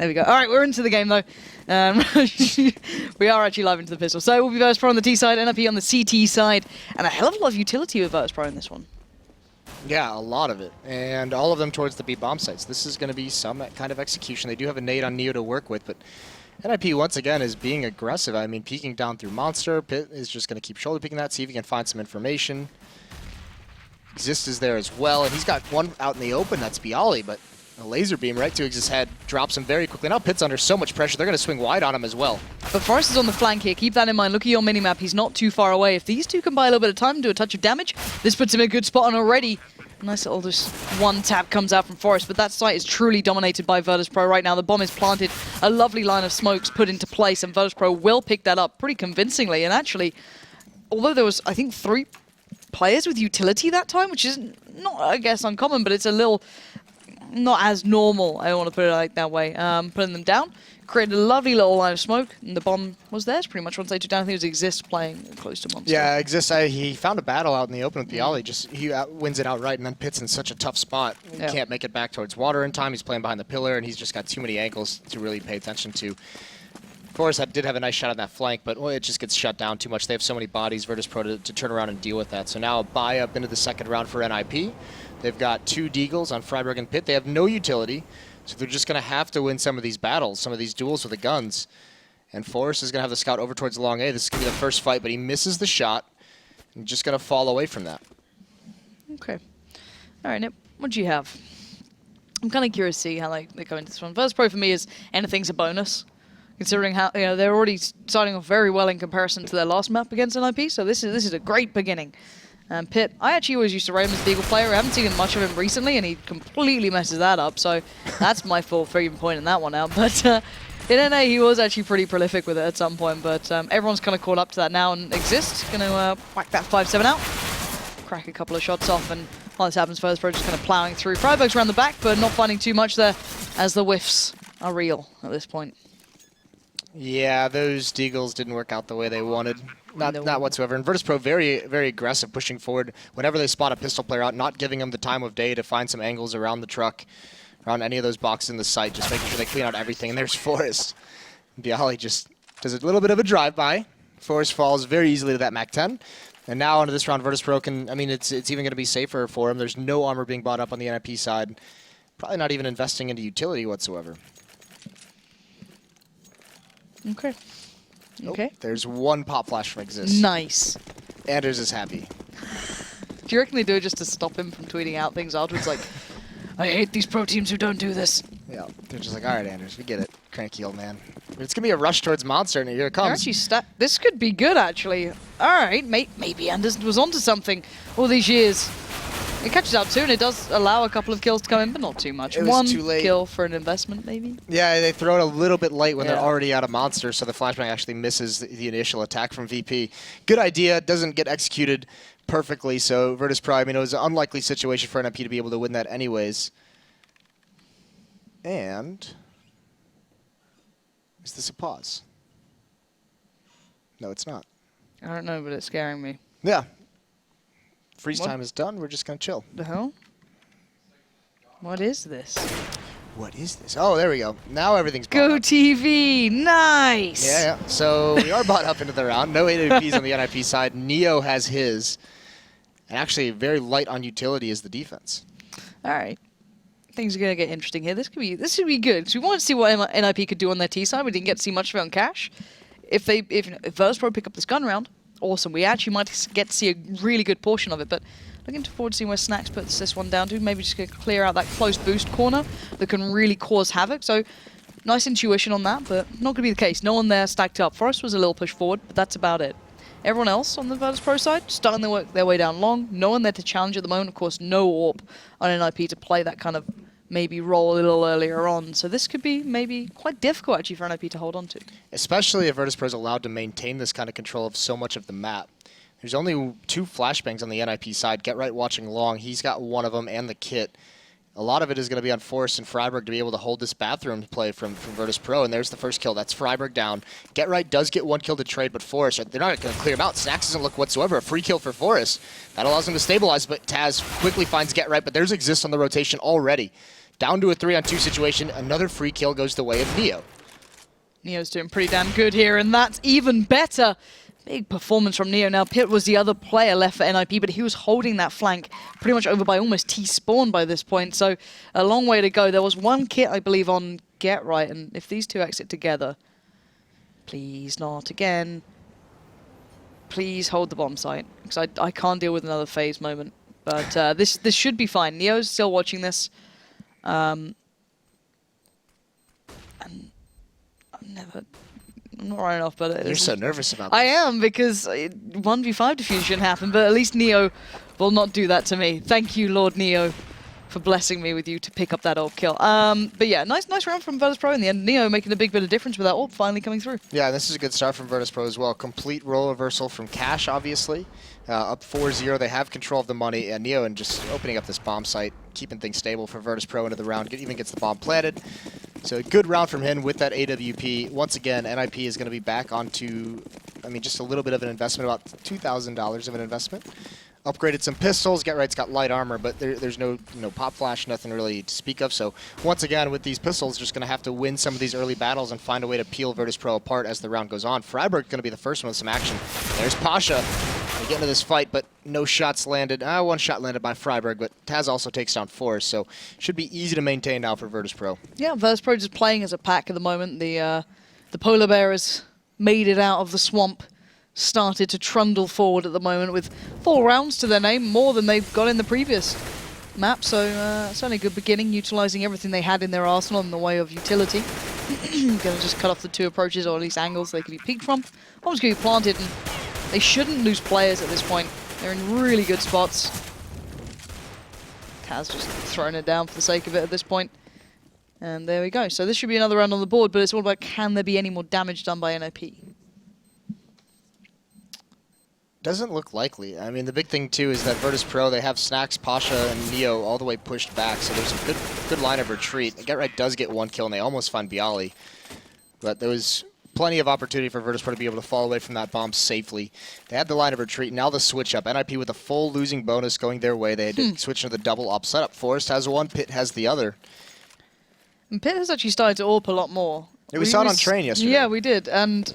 There we go. All right, we're into the game, though. We are actually live into the pistol. So we'll be Virtus.Pro on the T side, NiP on the CT side, and a hell of a lot of utility with Virtus.Pro in this one. Yeah, a lot of it. And all of them towards the B bomb sites. This is going to be some kind of execution. They do have a nade on Neo to work with, but NiP, once again, is being aggressive. I mean, peeking down through Monster. Pit is just going to keep shoulder picking that, see if he can find some information. Exist is there as well, and he's got one out in the open. That's Bialy, but a laser beam right to Exist's head drops him very quickly. Now Pit's under so much pressure, they're going to swing wide on him as well. But Forrest is on the flank here. Keep that in mind. Look at your minimap. He's not too far away. If these two can buy a little bit of time and do a touch of damage, this puts him in a good spot on already. Nice little just one tap comes out from Forrest, but that site is truly dominated by Virtus.Pro right now. The bomb is planted, a lovely line of smokes put into place, and Virtus.Pro will pick that up pretty convincingly. And actually, although there was, I think, 3 players with utility that time, which is not, I guess, uncommon, but it's a little not as normal, I don't want to put it like that way. Putting them down, created a lovely little line of smoke, and the bomb was theirs pretty much once they took down. I think it was Exist playing close to Monster. Yeah, Exist, he found a battle out in the open with Bialy. He wins it outright, and then Pit's in such a tough spot. He can't make it back towards water in time. He's playing behind the pillar, and he's just got too many angles to really pay attention to. Forrest did have a nice shot on that flank, but it just gets shut down too much. They have so many bodies, Virtus.Pro, to turn around and deal with that. So now a buy up into the second round for NiP. They've got 2 Deagles on Freiburg and Pit. They have no utility, so they're just going to have to win some of these battles, some of these duels with the guns. And Forrest is going to have the scout over towards long A. This is going to be the first fight, but he misses the shot. And just going to fall away from that. Okay. All right, NiP, what do you have? I'm kind of curious to see how they go into this one. Virtus.Pro for me is anything's a bonus, considering how they're already starting off very well in comparison to their last map against NiP. So this is a great beginning. Pit, I actually always used to rate him as a Deagle player. I haven't seen much of him recently, and he completely messes that up. So that's my fault for even pointing that one out. But in NA, he was actually pretty prolific with it at some point. But everyone's kind of caught up to that now, and Exist going to whack that 5-7 out, crack a couple of shots off, and while this happens, Virtus.Pro just kind of plowing through. Freiburg's around the back, but not finding too much there, as the whiffs are real at this point. Yeah, those Deagles didn't work out the way they wanted. Not whatsoever. And Virtus.Pro very, very aggressive, pushing forward whenever they spot a pistol player out, not giving them the time of day to find some angles around the truck, around any of those boxes in the site, just making sure they clean out everything. And there's Forrest. Bialy just does a little bit of a drive-by. Forrest falls very easily to that MAC-10. And now into this round, Virtus.Pro can, I mean, it's even going to be safer for him. There's no armor being bought up on the NiP side. Probably not even investing into utility whatsoever. Okay. Nope. Okay. There's one pop flash from Exist. Nice. Anders is happy. Do you reckon they do it just to stop him from tweeting out things afterwards? Like, I hate these pro teams who don't do this. Yeah, they're just like, all right, Anders, we get it. Cranky old man. But it's going to be a rush towards Monster, and here it comes. This could be good, actually. All right, maybe Anders was onto something all these years. It catches out too, and it does allow a couple of kills to come in, but not too much. It was too late. Kill for an investment, maybe? Yeah, they throw it a little bit late when they're already out of Monster, so the flashbang actually misses the initial attack from VP. Good idea, doesn't get executed perfectly, so Virtus.Pro, I mean, it was an unlikely situation for NiP to be able to win that anyways. And is this a pause? No, it's not. I don't know, but it's scaring me. Yeah. Freeze time is done. We're just going to chill. The hell? What is this? What is this? Oh, there we go. Now everything's Go TV. Nice. Yeah. So we are bought up into the round. No AWPs on the NiP side. Neo has his. And actually very light on utility is the defense. All right. Things are going to get interesting here. This could be good. So we want to see what NiP could do on their T side. We didn't get to see much of it on Cash. If Virtus.Pro pick up this gun round, awesome. We actually might get to see a really good portion of it, but looking forward to seeing where Snacks puts this one down to. Maybe just gonna clear out that close boost corner that can really cause havoc. So nice intuition on that, but not gonna be the case. No one there stacked up. Forrest was a little push forward, but that's about it. Everyone else on the Virtus.Pro side starting to work their way down long. No one there to challenge at the moment. Of course, no AWP on NiP to play that kind of maybe roll a little earlier on. So this could be maybe quite difficult actually for NiP to hold on to. Especially if Virtus.Pro is allowed to maintain this kind of control of so much of the map. There's only 2 flashbangs on the NiP side. Get Right watching long. He's got one of them and the kit. A lot of it is going to be on Forrest and Freiburg to be able to hold this bathroom play from Virtus.Pro, and there's the first kill. That's Freiburg down. Get Right does get 1 kill to trade, but Forrest, they're not going to clear him out. Snacks doesn't look whatsoever. A free kill for Forrest. That allows him to stabilize, but Taz quickly finds Get Right, but there's Exist on the rotation already. Down to a 3-on-2 situation. Another free kill goes the way of Neo. Neo's doing pretty damn good here, and that's even better. Big performance from Neo. Now, Pitt was the other player left for NiP, but he was holding that flank pretty much over by almost T-spawn by this point, so a long way to go. There was one kit, I believe, on Get Right, and if these two exit together, please not again. Please hold the bomb site, because I can't deal with another phase moment. But this should be fine. Neo's still watching this. And I'm not right enough, but You're so nervous about this. I am, because 1v5 diffusion happened, but at least Neo will not do that to me. Thank you, Lord Neo, for blessing me with you to pick up that ult kill. But yeah, nice round from Virtus.Pro in the end. Neo making a big bit of difference with that ult finally coming through. Yeah, this is a good start from Virtus.Pro as well. Complete role reversal from Cash, obviously. Up 4-0, they have control of the money, and Neo and just opening up this bomb site, keeping things stable for Virtus.Pro into the round, even gets the bomb planted. So a good round from him with that AWP. Once again, NiP is going to be back onto, I mean, just a little bit of an investment, about $2,000 of an investment. Upgraded some pistols. Get Right's got light armor, but there's no pop flash, nothing really to speak of. So once again, with these pistols, just going to have to win some of these early battles and find a way to peel Virtus.Pro apart as the round goes on. Freiburg going to be the first one with some action. There's Pasha. They get into this fight, but no shots landed. One shot landed by Freiburg, but Taz also takes down Forrest, so should be easy to maintain now for Virtus.Pro. Yeah, Virtus.Pro just playing as a pack at the moment. The polar bear has made it out of the swamp, started to trundle forward at the moment with 4 rounds to their name, more than they've got in the previous map, so certainly a good beginning, utilising everything they had in their arsenal in the way of utility. Going to just cut off the 2 approaches, or at least angles they could be peeked from. Bomb's going to be planted, and they shouldn't lose players at this point. They're in really good spots. Taz just throwing it down for the sake of it at this point. And there we go. So this should be another round on the board, but it's all about, can there be any more damage done by NiP? Doesn't look likely. I mean, the big thing, too, is that Virtus.Pro, they have Snacks, Pasha, and Neo all the way pushed back, so there's a good line of retreat. Get Right does get 1 kill, and they almost find Bialy. But there was plenty of opportunity for Virtus.Pro to be able to fall away from that bomb safely. They had the line of retreat. Now the switch up. NiP with a full losing bonus going their way. They had to switch into the double op setup. Forrest has one, Pitt has the other. And Pitt has actually started to AWP a lot more. Yeah, we saw it on train yesterday. Yeah, we did. And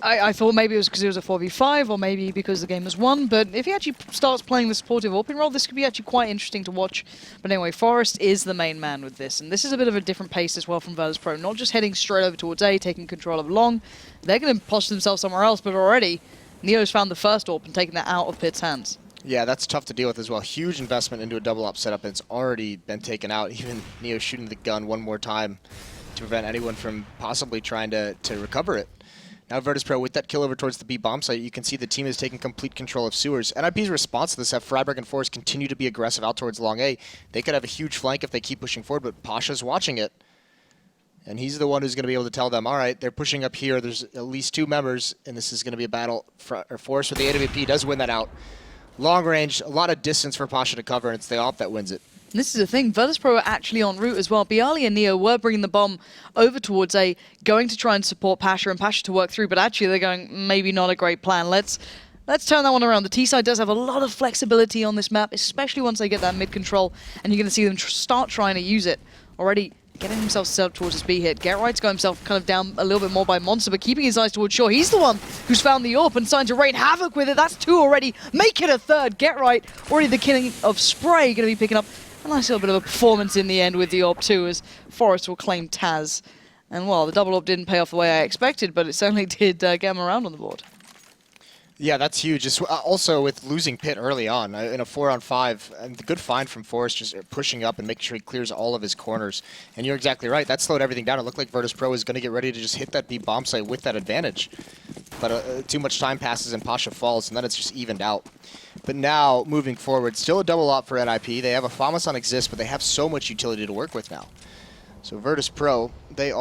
I thought maybe it was because it was a 4v5, or maybe because the game was won, but if he actually starts playing the supportive AWPing role, this could be actually quite interesting to watch. But anyway, Forrest is the main man with this, and this is a bit of a different pace as well from Virtus.Pro, not just heading straight over towards A, taking control of long. They're going to posture themselves somewhere else, but already Neo's found the first AWP and taken that out of Pitt's hands. Yeah, that's tough to deal with as well. Huge investment into a double op setup, and it's already been taken out. Even Neo shooting the gun one more time to prevent anyone from possibly trying to recover it. Now Virtus.Pro with that kill over towards the B bomb site, you can see the team is taking complete control of sewers. NiP's response to this, have Freiburg and Forrest continue to be aggressive out towards long A. They could have a huge flank if they keep pushing forward, but Pasha's watching it. And he's the one who's going to be able to tell them, all right, they're pushing up here. There's at least 2 members, and this is going to be a battle. Forrest with the AWP does win that out. Long range, a lot of distance for Pasha to cover, and it's the AWP that wins it. This is the thing, Virtus.Pro are actually en route as well. Bialy and Neo were bringing the bomb over towards A, going to try and support Pasha and Pasha to work through, but actually they're going, maybe not a great plan. Let's turn that one around. The T side does have a lot of flexibility on this map, especially once they get that mid control, and you're going to see them start trying to use it. Already getting himself set up towards his B hit. Get Right's got himself kind of down a little bit more by Monster, but keeping his eyes towards shore. He's the one who's found the AWP and starting to rain havoc with it. That's 2 already. Make it a 3rd. Get Right, already the killing of Spray, going to be picking up a nice little bit of a performance in the end with the AWP too, as Forrest will claim Taz. And well, the double AWP didn't pay off the way I expected, but it certainly did get him around on the board. Yeah, that's huge. Also, with losing Pitt early on in a 4-on-5, and the good find from Forrest just pushing up and making sure he clears all of his corners. And you're exactly right. That slowed everything down. It looked like Virtus.Pro is going to get ready to just hit that B bomb site with that advantage. But too much time passes and Pasha falls, and then it's just evened out. But now, moving forward, still a double op for NiP. They have a FAMAS on exist, but they have so much utility to work with now. So Virtus.Pro, they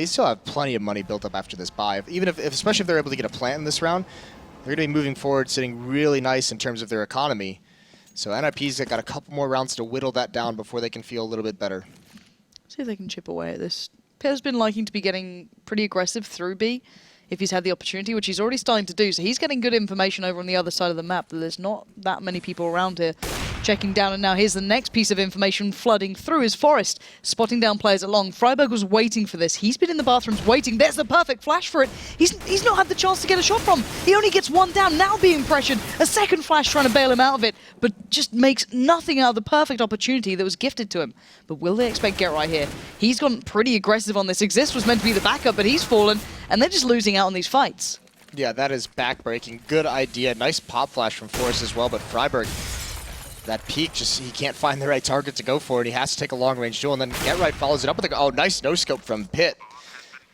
still have plenty of money built up after this buy. Especially if they're able to get a plant in this round, they're going to be moving forward, sitting really nice in terms of their economy. So NiP's got a couple more rounds to whittle that down before they can feel a little bit better. See if they can chip away at this. Pitt's been liking to be getting pretty aggressive through B if he's had the opportunity, which he's already starting to do. So he's getting good information over on the other side of the map that there's not that many people around here checking down, and now here's the next piece of information flooding through is Forest, spotting down players along. Freiburg was waiting for this. He's been in the bathrooms waiting. There's the perfect flash for it. He's not had the chance to get a shot from. He only gets one down, now being pressured. A second flash trying to bail him out of it, but just makes nothing out of the perfect opportunity that was gifted to him. But will they expect Get Right here? He's gone pretty aggressive on this. Exist was meant to be the backup, but he's fallen, and they're just losing out on these fights. Yeah, that is backbreaking. Good idea. Nice pop flash from Forrest as well, but Freiburg, that peak, just he can't find the right target to go for it. He has to take a long-range duel, and then Get Right follows it up with a oh, nice no-scope from Pitt.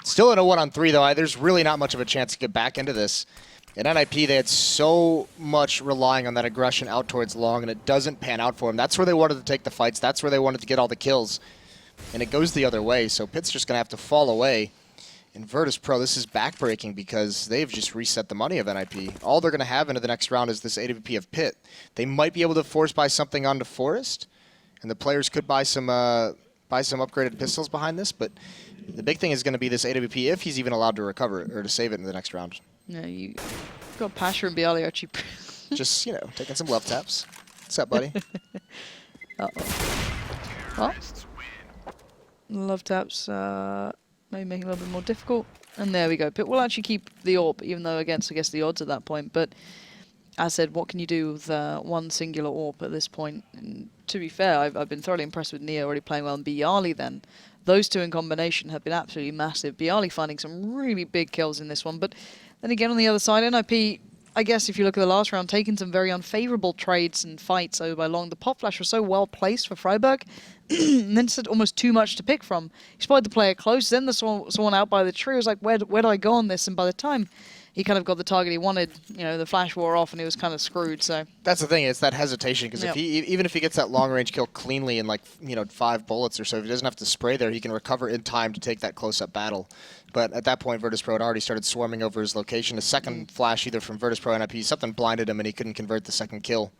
Still in a 1-on-3, though. There's really not much of a chance to get back into this. In NiP, they had so much relying on that aggression out towards long, and it doesn't pan out for them. That's where they wanted to take the fights. That's where they wanted to get all the kills. And it goes the other way, so Pitt's just going to have to fall away. In Virtus.Pro, this is backbreaking because they've just reset the money of NiP. All they're going to have into the next round is this AWP of Pitt. They might be able to force buy something onto Forest, and the players could buy some upgraded pistols behind this, but the big thing is going to be this AWP if he's even allowed to recover it or to save it in the next round. Yeah, you got Pasha and Bialy actually. Just, you know, taking some love taps. What's up, buddy? Uh-oh. Well, love taps. Maybe making it a little bit more difficult. And there we go. Pitt will actually keep the AWP, even though against, I guess, the odds at that point. But as I said, what can you do with one singular AWP at this point? And to be fair, I've been thoroughly impressed with Nia already playing well, and Bialy then. Those two in combination have been absolutely massive. Bialy finding some really big kills in this one. But then again, on the other side, NiP, I guess if you look at the last round, taking some very unfavorable trades and fights over by long. The pop flash was so well placed for Freiburg, and then just almost too much to pick from. He spotted the player close, then someone out by the tree. He was like, where do I go on this? And by the time he kind of got the target he wanted, you know, the flash wore off and he was kind of screwed. So that's the thing, it's that hesitation, because if even if he gets that long range kill cleanly in, like, you know, 5 bullets or so, if he doesn't have to spray there, he can recover in time to take that close-up battle. But at that point, Virtus.Pro had already started swarming over his location. A second flash either from Virtus.Pro or NiP, something blinded him and he couldn't convert the second kill.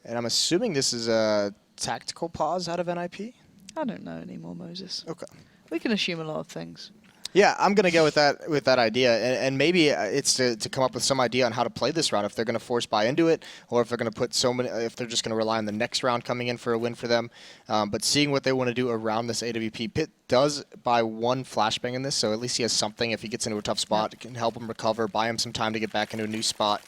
And I'm assuming this is a tactical pause out of NiP? I don't know anymore, Moses. Okay. We can assume a lot of things. Yeah, I'm going to go with that idea, and maybe it's to come up with some idea on how to play this round, if they're going to force buy into it, or if they're going to put if they're just going to rely on the next round coming in for a win for them. But seeing what they want to do around this AWP, Pitt does buy one flashbang in this, so at least he has something. If he gets into a tough spot, it can help him recover, buy him some time to get back into a new spot.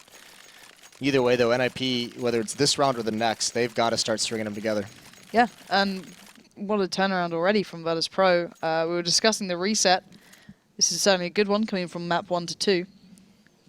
Either way, though, NiP, whether it's this round or the next, they've got to start stringing them together. Yeah, and what a turnaround already from Virtus.Pro. We were discussing the reset. This is certainly a good one, coming from map 1 to 2.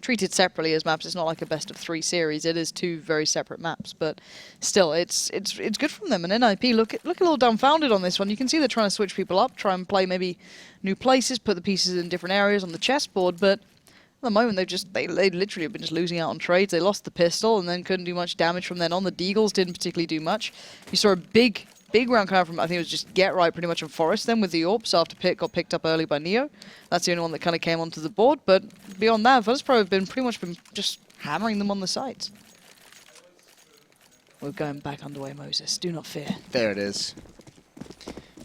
Treated separately as maps, it's not like a best of 3 series. It is 2 very separate maps, but still, it's good from them. And NiP look a little dumbfounded on this one. You can see they're trying to switch people up, try and play maybe new places, put the pieces in different areas on the chessboard. But at the moment, they literally have been just losing out on trades. They lost the pistol and then couldn't do much damage from then on. The Deagles didn't particularly do much. You saw a big round coming from, I think it was just Get Right pretty much in Forest then with the AWPs after Pitt got picked up early by Neo. That's the only one that kind of came onto the board, but beyond that, Virtus.Pro have pretty much been just hammering them on the sides. We're going back underway, Moses. Do not fear. There it is.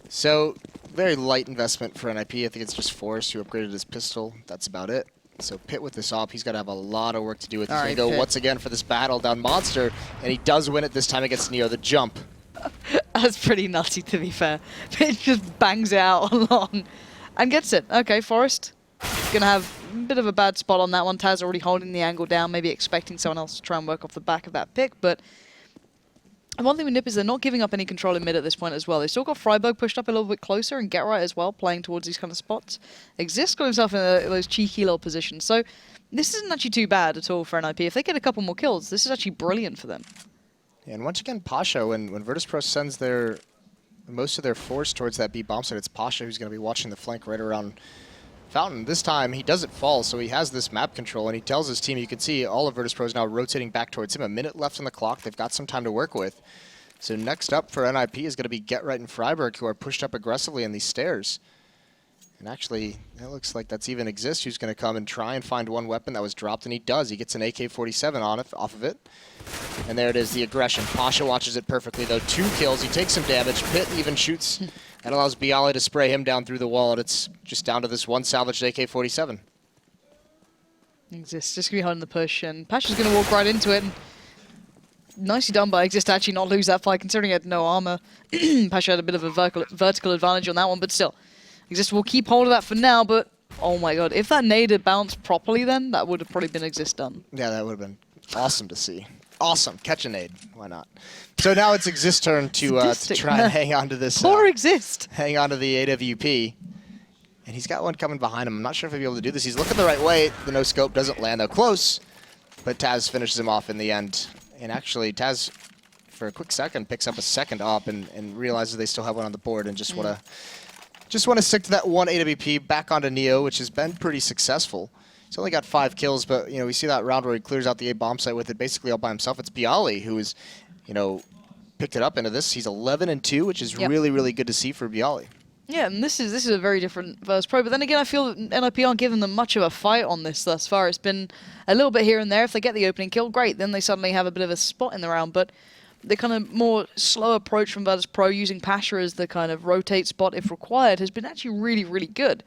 So, very light investment for NiP. I think it's just Forrest who upgraded his pistol. That's about it. So Pitt with this op, he's got to have a lot of work to do with. He's going to go once again for this battle down Monster, and he does win it this time against Neo. The jump. That's pretty nutty, to be fair. It just bangs it out along and gets it. Okay, Forrest gonna have a bit of a bad spot on that one. Taz already holding the angle down, maybe expecting someone else to try and work off the back of that pick. But one thing with NiP is they're not giving up any control in mid at this point as well. They've still got Freiburg pushed up a little bit closer and Get Right as well, playing towards these kind of spots. Exist got himself in those cheeky little positions. So this isn't actually too bad at all for NiP. If they get a couple more kills, this is actually brilliant for them. And once again, Pasha, when Virtus.Pro sends most of their force towards that B bomb site, it's Pasha who's going to be watching the flank right around Fountain. This time, he doesn't fall, so he has this map control, and he tells his team, you can see all of Virtus.Pro is now rotating back towards him. A minute left on the clock. They've got some time to work with. So next up for NiP is going to be Get Right and Freiburg, who are pushed up aggressively in these stairs. And actually, it looks like that's even Exist who's going to come and try and find one weapon that was dropped, and he does. He gets an AK-47 off of it. And there it is, the aggression. Pasha watches it perfectly, though. 2 kills. He takes some damage. Pitt even shoots and allows Bialy to spray him down through the wall, and it's just down to this one salvaged AK-47. Exist just going to be holding the push, and Pasha's going to walk right into it. And nicely done by Exist to actually not lose that fight, considering he had no armor. Pasha had a bit of a vertical advantage on that one, but still. Exist will keep hold of that for now, but oh my god, if that nade had bounced properly then, that would have probably been Exist done. Yeah, that would have been awesome to see. Awesome. Catch a nade. Why not? So now it's Exist's turn to try and hang on to this. Poor Exist. Hang on to the AWP. And he's got one coming behind him. I'm not sure if he'll be able to do this. He's looking the right way. The no scope doesn't land, though. Close. But Taz finishes him off in the end. And actually, Taz, for a quick second, picks up a second op and realizes they still have one on the board and just want to stick to that one AWP back onto Neo, which has been pretty successful. He's only got 5 kills, but we see that round where he clears out the A bomb site with it basically all by himself. It's Bialy who is, picked it up into this. He's 11-2, which is really, really good to see for Bialy. Yeah, and this is a very different Virtus.Pro, but then again, I feel that NiP aren't giving them much of a fight on this thus far. It's been a little bit here and there. If they get the opening kill, great. Then they suddenly have a bit of a spot in the round, but the kind of more slow approach from Virtus.Pro using Pasha as the kind of rotate spot if required has been actually really, really good.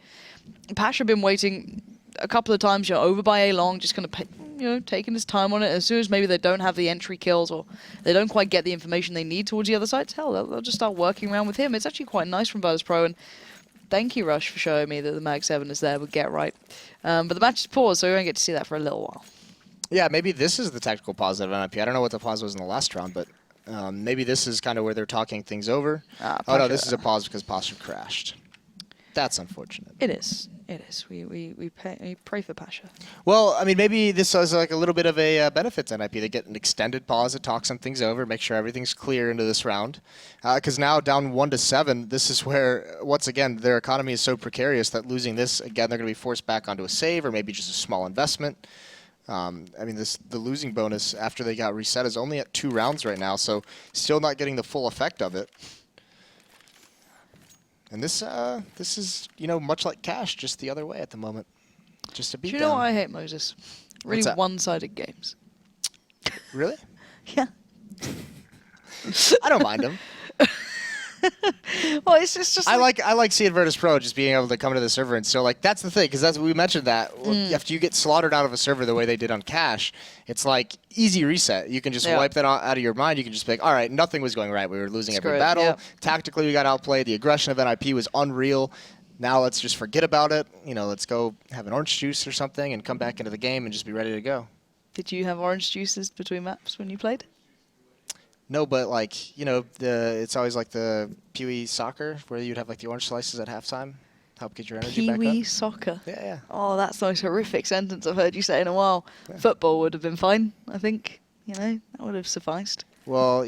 Pasha been waiting a couple of times, over by A long, just kind of taking his time on it. As soon as maybe they don't have the entry kills or they don't quite get the information they need towards the other side, hell, they'll just start working around with him. It's actually quite nice from Virtus.Pro, and thank you, Rush, for showing me that the Mag 7 is there, but get right. But the match is paused, so we won't get to see that for a little while. Yeah, maybe this is the tactical pause of NiP. I don't know what the pause was in the last round, but maybe this is kind of where they're talking things over. Oh, no, this is a pause because Pasha crashed. That's unfortunate. It is. It is. We pray for Pasha. Well, I mean, maybe this is like a little bit of a benefit to NiP. They get an extended pause to talk some things over, make sure everything's clear into this round. Because now down 1-7, this is where, once again, their economy is so precarious that losing this, again, they're going to be forced back onto a save or maybe just a small investment. I mean, the losing bonus after they got reset is only at 2 rounds right now, so still not getting the full effect of it. And this is, much like Cash, just the other way at the moment. Just a beatdown. Do you know what I hate, Moses? Really one-sided games. Really? Yeah. I don't mind them. Well, it's just I like seeing Virtus.Pro just being able to come to the server and still that's the thing, because we mentioned that after you get slaughtered out of a server the way they did on Cash, it's like easy reset. You can just wipe that out of your mind. You can just be like, all right, nothing was going right. We were losing every battle. Yep. Tactically, we got outplayed. The aggression of NiP was unreal. Now let's just forget about it. Let's go have an orange juice or something and come back into the game and just be ready to go. Did you have orange juices between maps when you played? No, but it's always like the Pee-wee soccer where you'd have like the orange slices at halftime, help get your energy back up. Pee-wee soccer. Yeah. Oh, that's the most horrific sentence I've heard you say in a while. Yeah. Football would have been fine, I think. That would have sufficed. Well,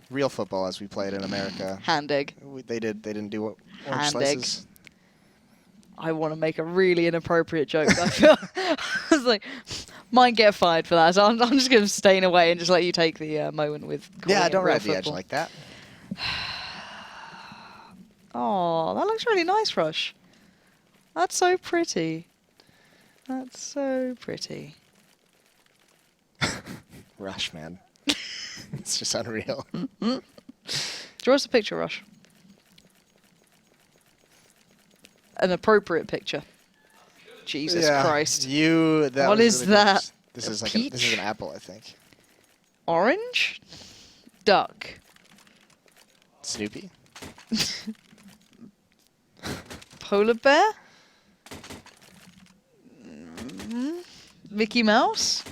real football as we played in America. Hand egg. They didn't do orange hand slices. Egg. I want to make a really inappropriate joke. I feel I was like, might get fired for that. So I'm just going to stay in away and just let you take the moment with. Yeah, don't ride the edge like that. Oh, that looks really nice, Rush. That's so pretty. That's so pretty. Rush, man. It's just unreal. Draw us a picture, Rush. An appropriate picture. Jesus Christ. What is really that? This is like this is an apple, I think. Orange? Duck. Snoopy? Polar bear? Mickey Mouse?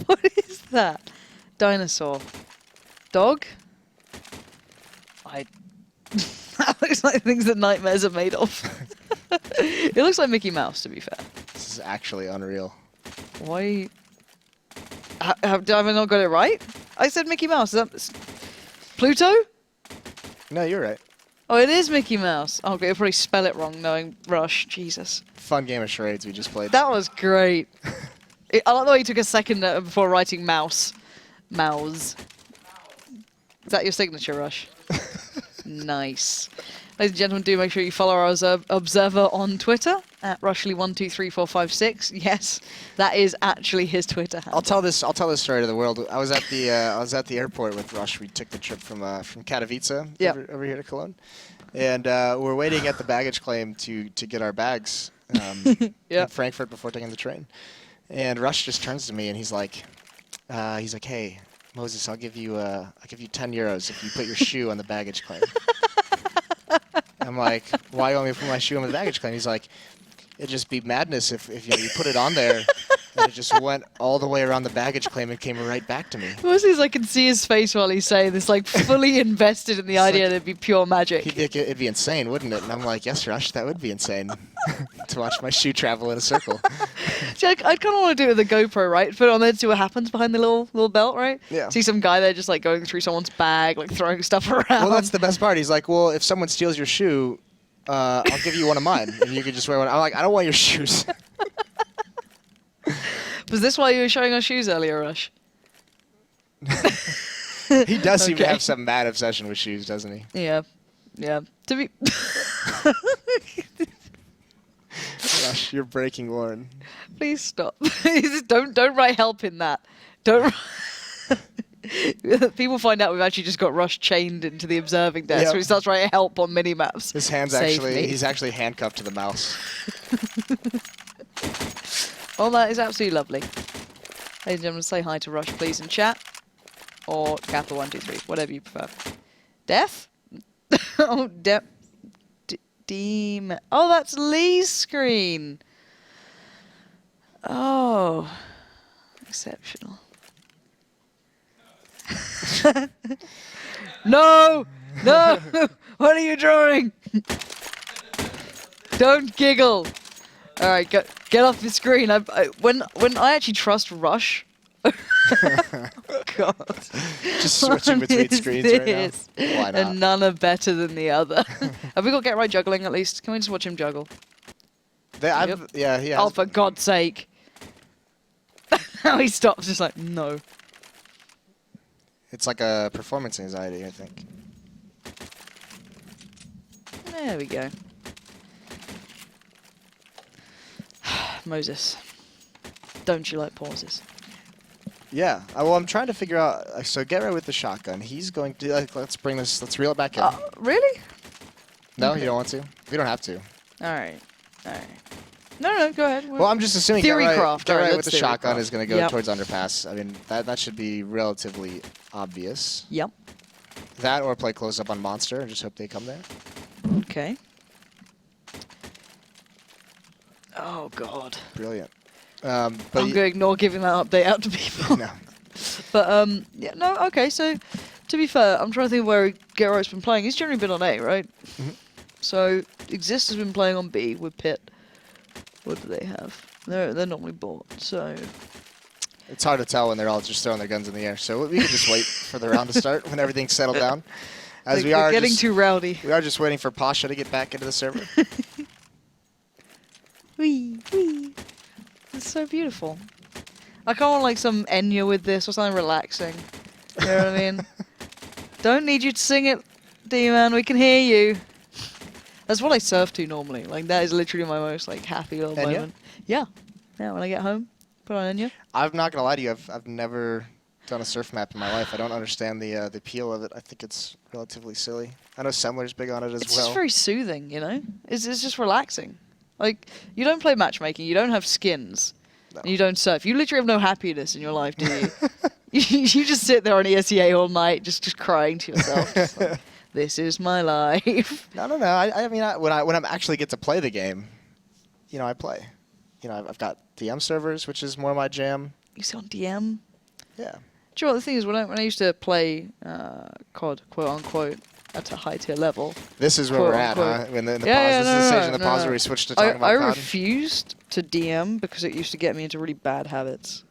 What is that? Dinosaur. Dog? That looks like things that nightmares are made of. It looks like Mickey Mouse, to be fair. This is actually unreal. Why? Have I not got it right? I said Mickey Mouse. Is that Pluto? No, you're right. Oh, it is Mickey Mouse. Oh, okay, I'll probably spell it wrong knowing Rush. Jesus. Fun game of charades we just played. That was great. I like the way you took a second before writing mouse. Mouse. Is that your signature, Rush? Nice. Ladies and gentlemen, do make sure you follow our observer on Twitter at Rushly123456. Yes, that is actually his Twitter handle. I'll tell this story to the world. I was at the airport with Rush. We took the trip from Katowice over here to Cologne, and we're waiting at the baggage claim to get our bags in Frankfurt before taking the train. And Rush just turns to me and he's like, he's like, hey, Moses, I'll give you 10 euros if you put your shoe on the baggage claim. I'm like, why do you want me to put my shoe on the baggage claim? He's like, it'd just be madness if you put it on there and it just went all the way around the baggage claim and came right back to me. Moses, I can see his face while he's saying this, like fully invested in the idea that it'd be pure magic. It'd be insane, wouldn't it? And I'm like, yes, Rush, that would be insane to watch my shoe travel in a circle. See, I kind of want to do it with a GoPro, right? Put it on there to see what happens behind the little belt, right? Yeah. See some guy there just like going through someone's bag, like throwing stuff around. Well, that's the best part. He's like, well, if someone steals your shoe, I'll give you one of mine, and you can just wear one. I'm like, I don't want your shoes. Was this why you were showing us shoes earlier, Rush? He does seem to have some mad obsession with shoes, doesn't he? Yeah. Yeah. To be... Rush, you're breaking Lauren. Please stop. don't write help in that. Don't... People find out we've actually just got Rush chained into the observing desk, so he starts writing help on mini-maps. His hand's he's actually handcuffed to the mouse. Well, that is absolutely lovely. Ladies and gentlemen, say hi to Rush, please, in chat. Or Kappa123, whatever you prefer. Death? Oh, oh, that's Lee's screen. Oh. Exceptional. No! No! What are you drawing? Don't giggle. All right, get off the screen. When I actually trust Rush. God. Just switching between screens right now. Why not? And none are better than the other. Have we got Get Right Juggling at least? Can we just watch him juggle? Yeah, he has. Oh, for God's sake. Now he stops, just like, no. It's like a performance anxiety, I think. There we go. Moses, don't you like pauses? Yeah. Well, I'm trying to figure out. So Get Right with the shotgun. He's going to. Let's reel it back in. Really? No, Okay. you don't want to. We don't have to. All right. All right. No, go ahead. Well, I'm just assuming Theory Get craft. Right with the shotgun is going to go Yep. towards underpass. I mean, that should be relatively obvious. Yep. That or play close up on monster and just hope they come there. Okay. Oh God. Brilliant. But I'm going to ignore giving that update out to people. No. But yeah, no. Okay, so to be fair, I'm trying to think of where Get Right's been playing. He's generally been on A, right? Mm-hmm. So Exist has been playing on B with Pit. What do they have? They're normally bought, so... It's hard to tell when they're all just throwing their guns in the air. So we can just wait for the round to start when everything's settled down. As we are getting too rowdy. We are just waiting for Pasha to get back into the server. Wee. It's so beautiful. I kind of want like some Enya with this or something relaxing. You know what I mean? Don't need you to sing it, D-Man. We can hear you. That's what I surf to normally. Like that is literally my most like happy little Enya? moment. Yeah. Yeah, when I get home, put on Enya. I'm not gonna lie to you. I've never done a surf map in my life. I don't understand the appeal of it. I think it's relatively silly. I know Semler's big on it as It's well. just very soothing, you know? It's just relaxing. Like, you don't play matchmaking, you don't have skins, No. and you don't surf. You literally have no happiness in your life, do you? You just sit there on ESEA all night, just crying to yourself. Just like, this is my life. No. I mean, when I actually get to play the game, you know, I play. You know, I've got DM servers, which is more my jam. You sit on DM? Yeah. Do you know what the thing is? When I used to play COD, quote unquote, at a high tier level. This is where Quote, we're at, unquote. huh? In the pause. Yeah, This is the stage in the pause where we switched to talking I about COD. refused to DM because it used to get me into really bad habits.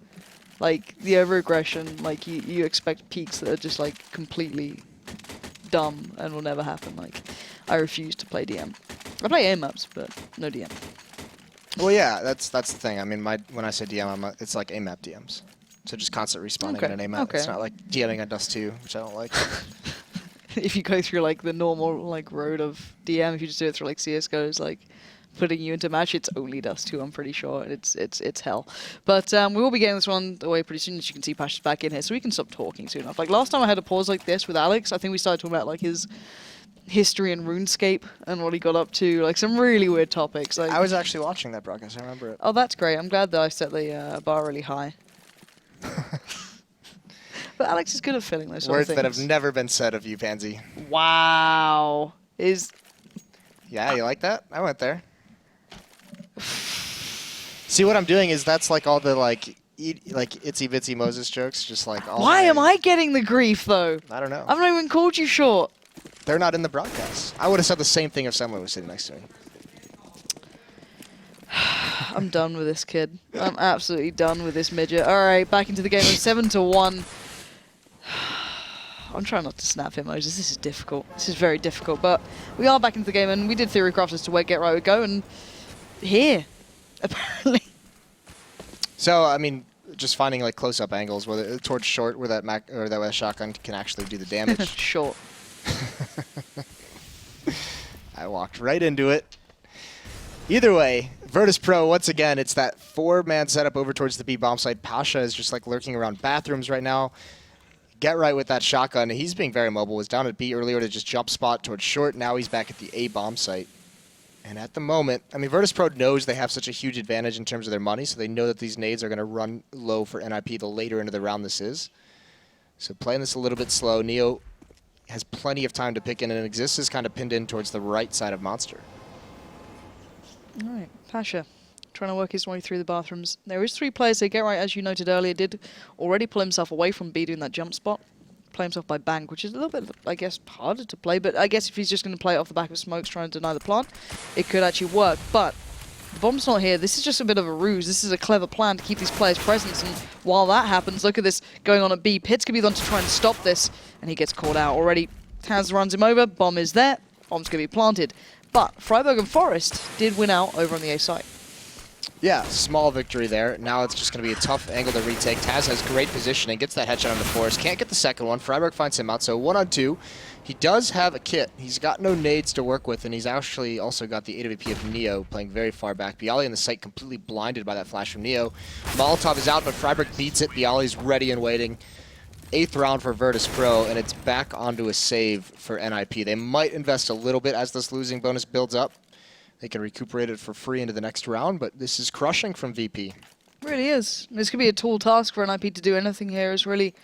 Like, the over-aggression, like, you expect peaks that are just, like, completely dumb and will never happen. Like, I refuse to play DM. I play aim maps, but no DM. Well, yeah, that's the thing. I mean, when I say DM, it's like AMAP DMs. So just constant respawning Okay, in an AMAP. okay. It's not like DMing on Dust 2, which I don't like. If you go through, like, the normal, like, road of DM, if you just do it through, like, CSGO's, like, putting you into match, it's only Dust 2, I'm pretty sure. It's hell. But we will be getting this one away pretty soon. As you can see, Pasha's back in here, so we can stop talking soon enough. Like, last time I had a pause like this with Alex, I think we started talking about, like, his history in RuneScape and what he got up to, like, some really weird topics. Like, I was actually watching that broadcast. I remember it. oh, that's great. I'm glad that I set the bar really high. But Alex is good at filling those sort Words of that things. have never been said of you, Pansy. Wow. Yeah, you like that? I went there. See, what I'm doing is that's like all the like itsy bitsy Moses jokes, just like all. Why am I getting the grief though? I don't know. I've not even called you short. They're not in the broadcast. I would have said the same thing if someone was sitting next to me. I'm done with this kid. I'm absolutely done with this midget. All right, back into the game of 7-1. I'm trying not to snap him, Moses. This is difficult. This is very difficult. But we are back into the game, and we did theorycraft as to where Get Right would go, and here, apparently. So, I mean, just finding like close-up angles, whether towards short, where that shotgun can actually do the damage. Short. I walked right into it. Either way, Virtus.Pro, once again, it's that 4-man setup over towards the B bomb site. Pasha is just like lurking around bathrooms right now. Get Right with that shotgun. He's being very mobile. Was down at B earlier to just jump spot towards short. Now he's back at the A bomb site. And at the moment, I mean, Virtus.Pro knows they have such a huge advantage in terms of their money, so they know that these nades are going to run low for NiP the later into the round this is. So playing this a little bit slow. Neo has plenty of time to pick in, and Exist is kind of pinned in towards the right side of Monster. All right, Pasha trying to work his way through the bathrooms. There is 3 players there. Get Right, as you noted earlier, did already pull himself away from B doing that jump spot. Play himself by Bank, which is a little bit, I guess, harder to play. But I guess if he's just going to play it off the back of smokes trying to deny the plant, it could actually work. But the bomb's not here. This is just a bit of a ruse. This is a clever plan to keep these players present. And while that happens, look at this going on at B. Pitts could be the one to try and stop this, and he gets caught out already. Taz runs him over. Bomb is there. Bomb's going to be planted. But Freiburg and Forest did win out over on the A side. Yeah, small victory there. Now it's just going to be a tough angle to retake. Taz has great positioning, gets that headshot on the Forest. Can't get the second one. Freiburg finds him out, so 1-on-2. He does have a kit. He's got no nades to work with, and he's actually also got the AWP of Neo playing very far back. Bialy in the site completely blinded by that flash from Neo. Molotov is out, but Freiburg beats it. Bialy's ready and waiting. 8th round for Virtus.Pro, and it's back onto a save for NiP. They might invest a little bit as this losing bonus builds up. They can recuperate it for free into the next round, but this is crushing from VP. It really is. This could be a tall task for NiP to do anything here. It's really...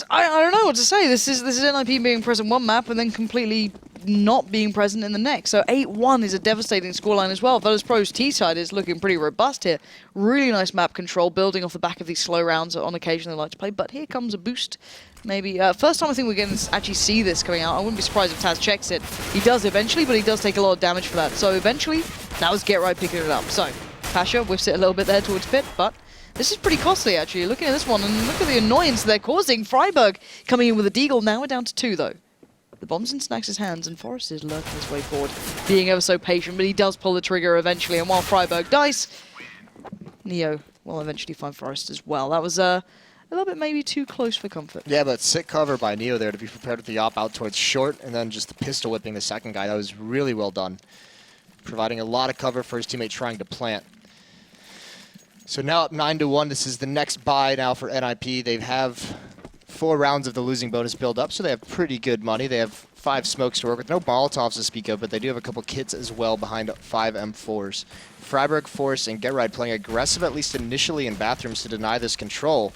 I don't know what to say. This is NiP being present one map and then completely not being present in the next. So 8-1 is a devastating scoreline as well. Virtus.Pro's T side is looking pretty robust here. Really nice map control, building off the back of these slow rounds on occasion they like to play. But here comes a boost. Maybe first time I think we're going to actually see this coming out. I wouldn't be surprised if Taz checks it. He does eventually, but he does take a lot of damage for that. So eventually, that was Get Right picking it up. So Pasha whiffs it a little bit there towards Pit, but this is pretty costly, actually. Looking at this one, and look at the annoyance they're causing. Freiburg coming in with a deagle. Now we're down to 2, though. The bomb's in Snax' hands, and Forrest is lurking his way forward, being ever so patient, but he does pull the trigger eventually. And while Freiburg dies, Neo will eventually find Forrest as well. That was a little bit maybe too close for comfort. Yeah, but sick cover by Neo there to be prepared with the op out towards short, and then just the pistol whipping the second guy. That was really well done, providing a lot of cover for his teammate trying to plant. So now up 9-1. This is the next buy now for NiP. They have 4 rounds of the losing bonus build up, so they have pretty good money. They have 5 smokes to work with. No Molotovs to speak of, but they do have a couple kits as well behind 5 M4s. Freiburg, Force, and Get Right playing aggressive, at least initially in bathrooms, to deny this control.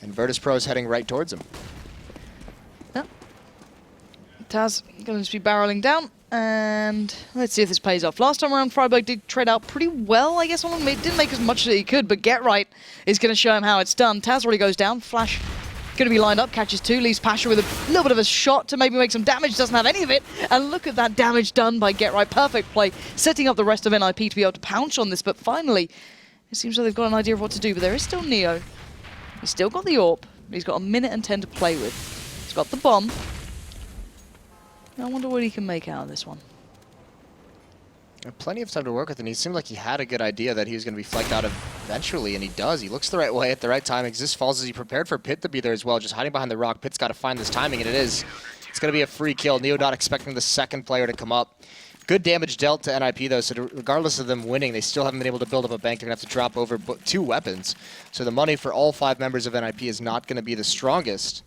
And Virtus.Pro is heading right towards him. Yeah. Taz going to be barreling down. And let's see if this pays off. Last time around, Freiburg did trade out pretty well, I guess. Didn't make as much as he could, but Get Right is going to show him how it's done. Taz already goes down. Flash going to be lined up, catches 2, leaves Pasha with a little bit of a shot to maybe make some damage. Doesn't have any of it. And look at that damage done by Get Right. Perfect play, setting up the rest of NiP to be able to pounce on this. But finally, it seems like they've got an idea of what to do. But there is still Neo. He's still got the AWP. He's got 1 minute and 10 to play with. He's got the bomb. I wonder what he can make out of this one. Plenty of time to work with, and he seemed like he had a good idea that he was going to be flaked out eventually, and he does. He looks the right way at the right time. Exist falls as he prepared for Pit to be there as well, just hiding behind the rock. Pit's got to find this timing, and it is. It's going to be a free kill. Neo not expecting the second player to come up. Good damage dealt to NiP, though, so regardless of them winning, they still haven't been able to build up a bank. They're going to have to drop over 2 weapons. So the money for all 5 members of NiP is not going to be the strongest.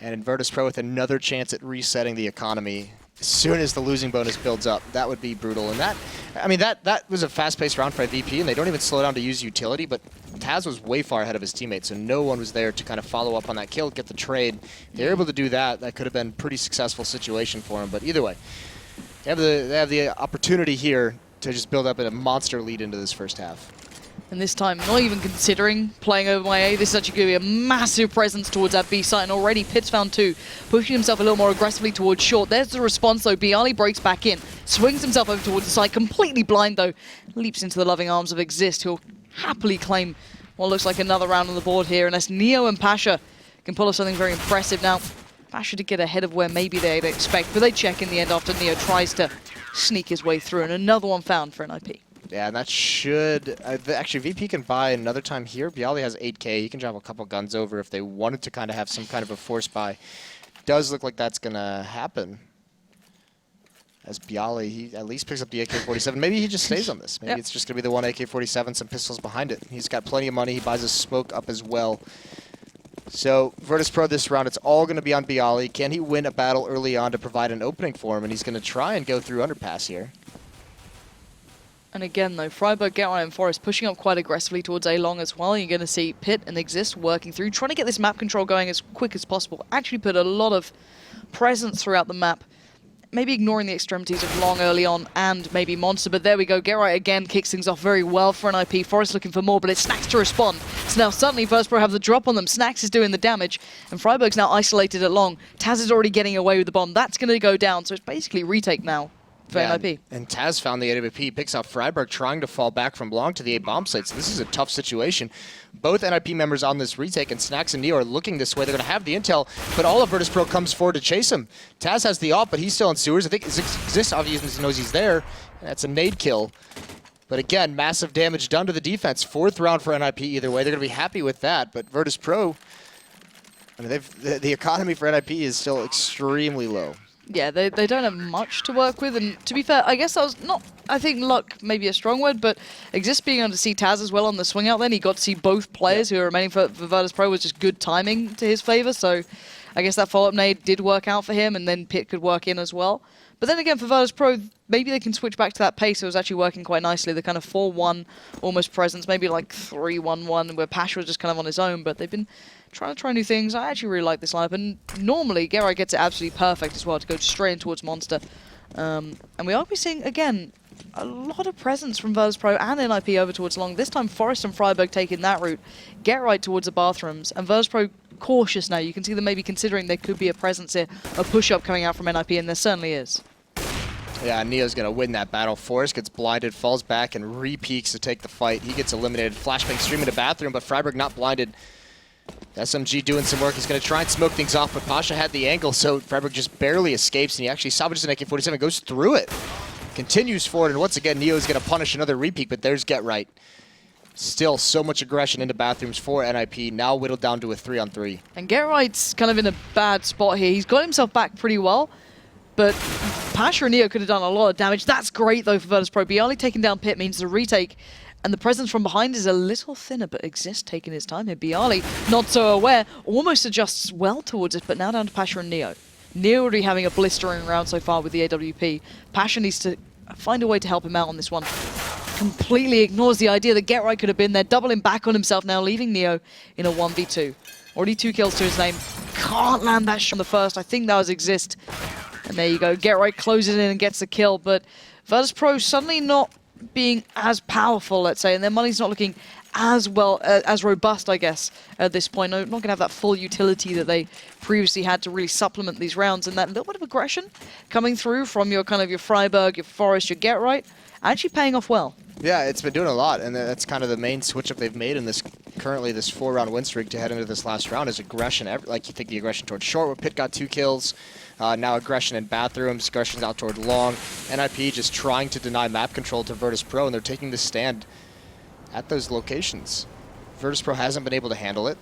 And Virtus.Pro with another chance at resetting the economy as soon as the losing bonus builds up. That would be brutal. And that I mean, that was a fast-paced round for VP, and they don't even slow down to use utility, but Taz was way far ahead of his teammates, so no one was there to kind of follow up on that kill, get the trade. If they were able to do that, that could have been a pretty successful situation for them. But either way, they have the opportunity here to just build up a monster lead into this first half. And this time, not even considering playing over my A. This is actually going to be a massive presence towards that B site. And already Pitt's found 2, pushing himself a little more aggressively towards short. There's the response, though. Bialy breaks back in, swings himself over towards the site, completely blind, though. Leaps into the loving arms of Exist, who'll happily claim what looks like another round on the board here. Unless Neo and Pasha can pull off something very impressive. Now, Pasha to get ahead of where maybe they'd expect, but they check in the end after Neo tries to sneak his way through. And another one found for NiP. Yeah, and that should... actually, VP can buy another time here. Bialy has 8K. He can drop a couple guns over if they wanted to kind of have some kind of a force buy. Does look like that's going to happen. As Bialy, he at least picks up the AK-47. Maybe he just stays on this. Maybe it's just going to be the one AK-47, some pistols behind it. He's got plenty of money. He buys a smoke up as well. So, Virtus.Pro this round, it's all going to be on Bialy. Can he win a battle early on to provide an opening for him? And he's going to try and go through Underpass here. And again, though, friberg, Get1, and Forest pushing up quite aggressively towards A-Long as well. You're going to see Pitt and Exist working through, trying to get this map control going as quick as possible. Actually put a lot of presence throughout the map. Maybe ignoring the extremities of Long early on and maybe Monster, but there we go. Get1 again kicks things off very well for NiP. Forest looking for more, but it's Snax to respond. So now suddenly Virtus.Pro have the drop on them. Snax is doing the damage, and friberg's now isolated at Long. Taz is already getting away with the bomb. That's going to go down, so it's basically retake now for NiP. And Taz found the AWP, picks out friberg, trying to fall back from Long to the A bomb site. So this is a tough situation. Both NiP members on this retake, and Snax and Neo are looking this way. They're going to have the intel, but all of Virtus.Pro comes forward to chase him. Taz has the op, but he's still in sewers. I think Exist obviously knows he's there. That's a nade kill. But again, massive damage done to the defense. 4th round for NiP either way. They're going to be happy with that, but Virtus.Pro, I mean, the economy for NiP is still extremely low. Yeah, they don't have much to work with, and to be fair, I guess that was not, I think luck may be a strong word, but Exist being able to see Taz as well on the swing out then, he got to see both players who are remaining for Virtus.Pro was just good timing to his favor, so I guess that follow-up nade did work out for him, and then Pitt could work in as well. But then again, for Virtus.Pro, maybe they can switch back to that pace. It was actually working quite nicely. The kind of 4-1 almost presence, maybe like 3-1-1, where Pasha was just kind of on his own, but they've been trying to try new things. I actually really like this lineup, and normally Get1 gets it absolutely perfect as well to go straight in towards Monster. And we are seeing, again, a lot of presence from Virtus.Pro and NiP over towards Long. This time Forest and friberg taking that route, Get1 towards the bathrooms, and Virtus.Pro cautious now. You can see them maybe considering there could be a presence here, a push-up coming out from NiP, and there certainly is. Yeah, Neo's going to win that battle. Forrest gets blinded, falls back, and re-peeks to take the fight. He gets eliminated. Flashbang streaming to bathroom, but friberg not blinded. SMG doing some work. He's going to try and smoke things off, but Pasha had the angle, so friberg just barely escapes, and he actually salvages an AK-47, goes through it. Continues forward, and once again, Neo's going to punish another re-peek, but there's Get1. Still so much aggression into bathrooms for NiP, now whittled down to a 3-on-3. And Get1's kind of in a bad spot here. He's got himself back pretty well, but Pasha and Neo could have done a lot of damage. That's great, though, for Virtus.Pro. Bialy taking down Pitt means the retake, and the presence from behind is a little thinner, but Exist taking his time here. Bialy, not so aware, almost adjusts well towards it, but now down to Pasha and Neo. Neo already having a blistering round so far with the AWP. Pasha needs to find a way to help him out on this one. Completely ignores the idea that Get1 could have been there, doubling back on himself now, leaving Neo in a 1v2. Already 2 kills to his name. Can't land that shot on the first. I think that was Exist. And there you go. Get1 closes in and gets the kill, but Virtus.Pro suddenly not being as powerful, let's say, and their money's not looking as well, as robust, I guess, at this point. Not going to have that full utility that they previously had to really supplement these rounds, and that little bit of aggression coming through from your kind of your friberg, your Forest, your Get1, actually paying off well. Yeah, it's been doing a lot, and that's kind of the main switch up they've made in this currently this 4-round win streak to head into this last round is aggression. Like you think the aggression towards short, where Pitt got 2 kills. Now aggression in bathrooms, aggression out toward Long. NiP just trying to deny map control to Virtus.Pro, and they're taking the stand at those locations. Virtus.Pro hasn't been able to handle it.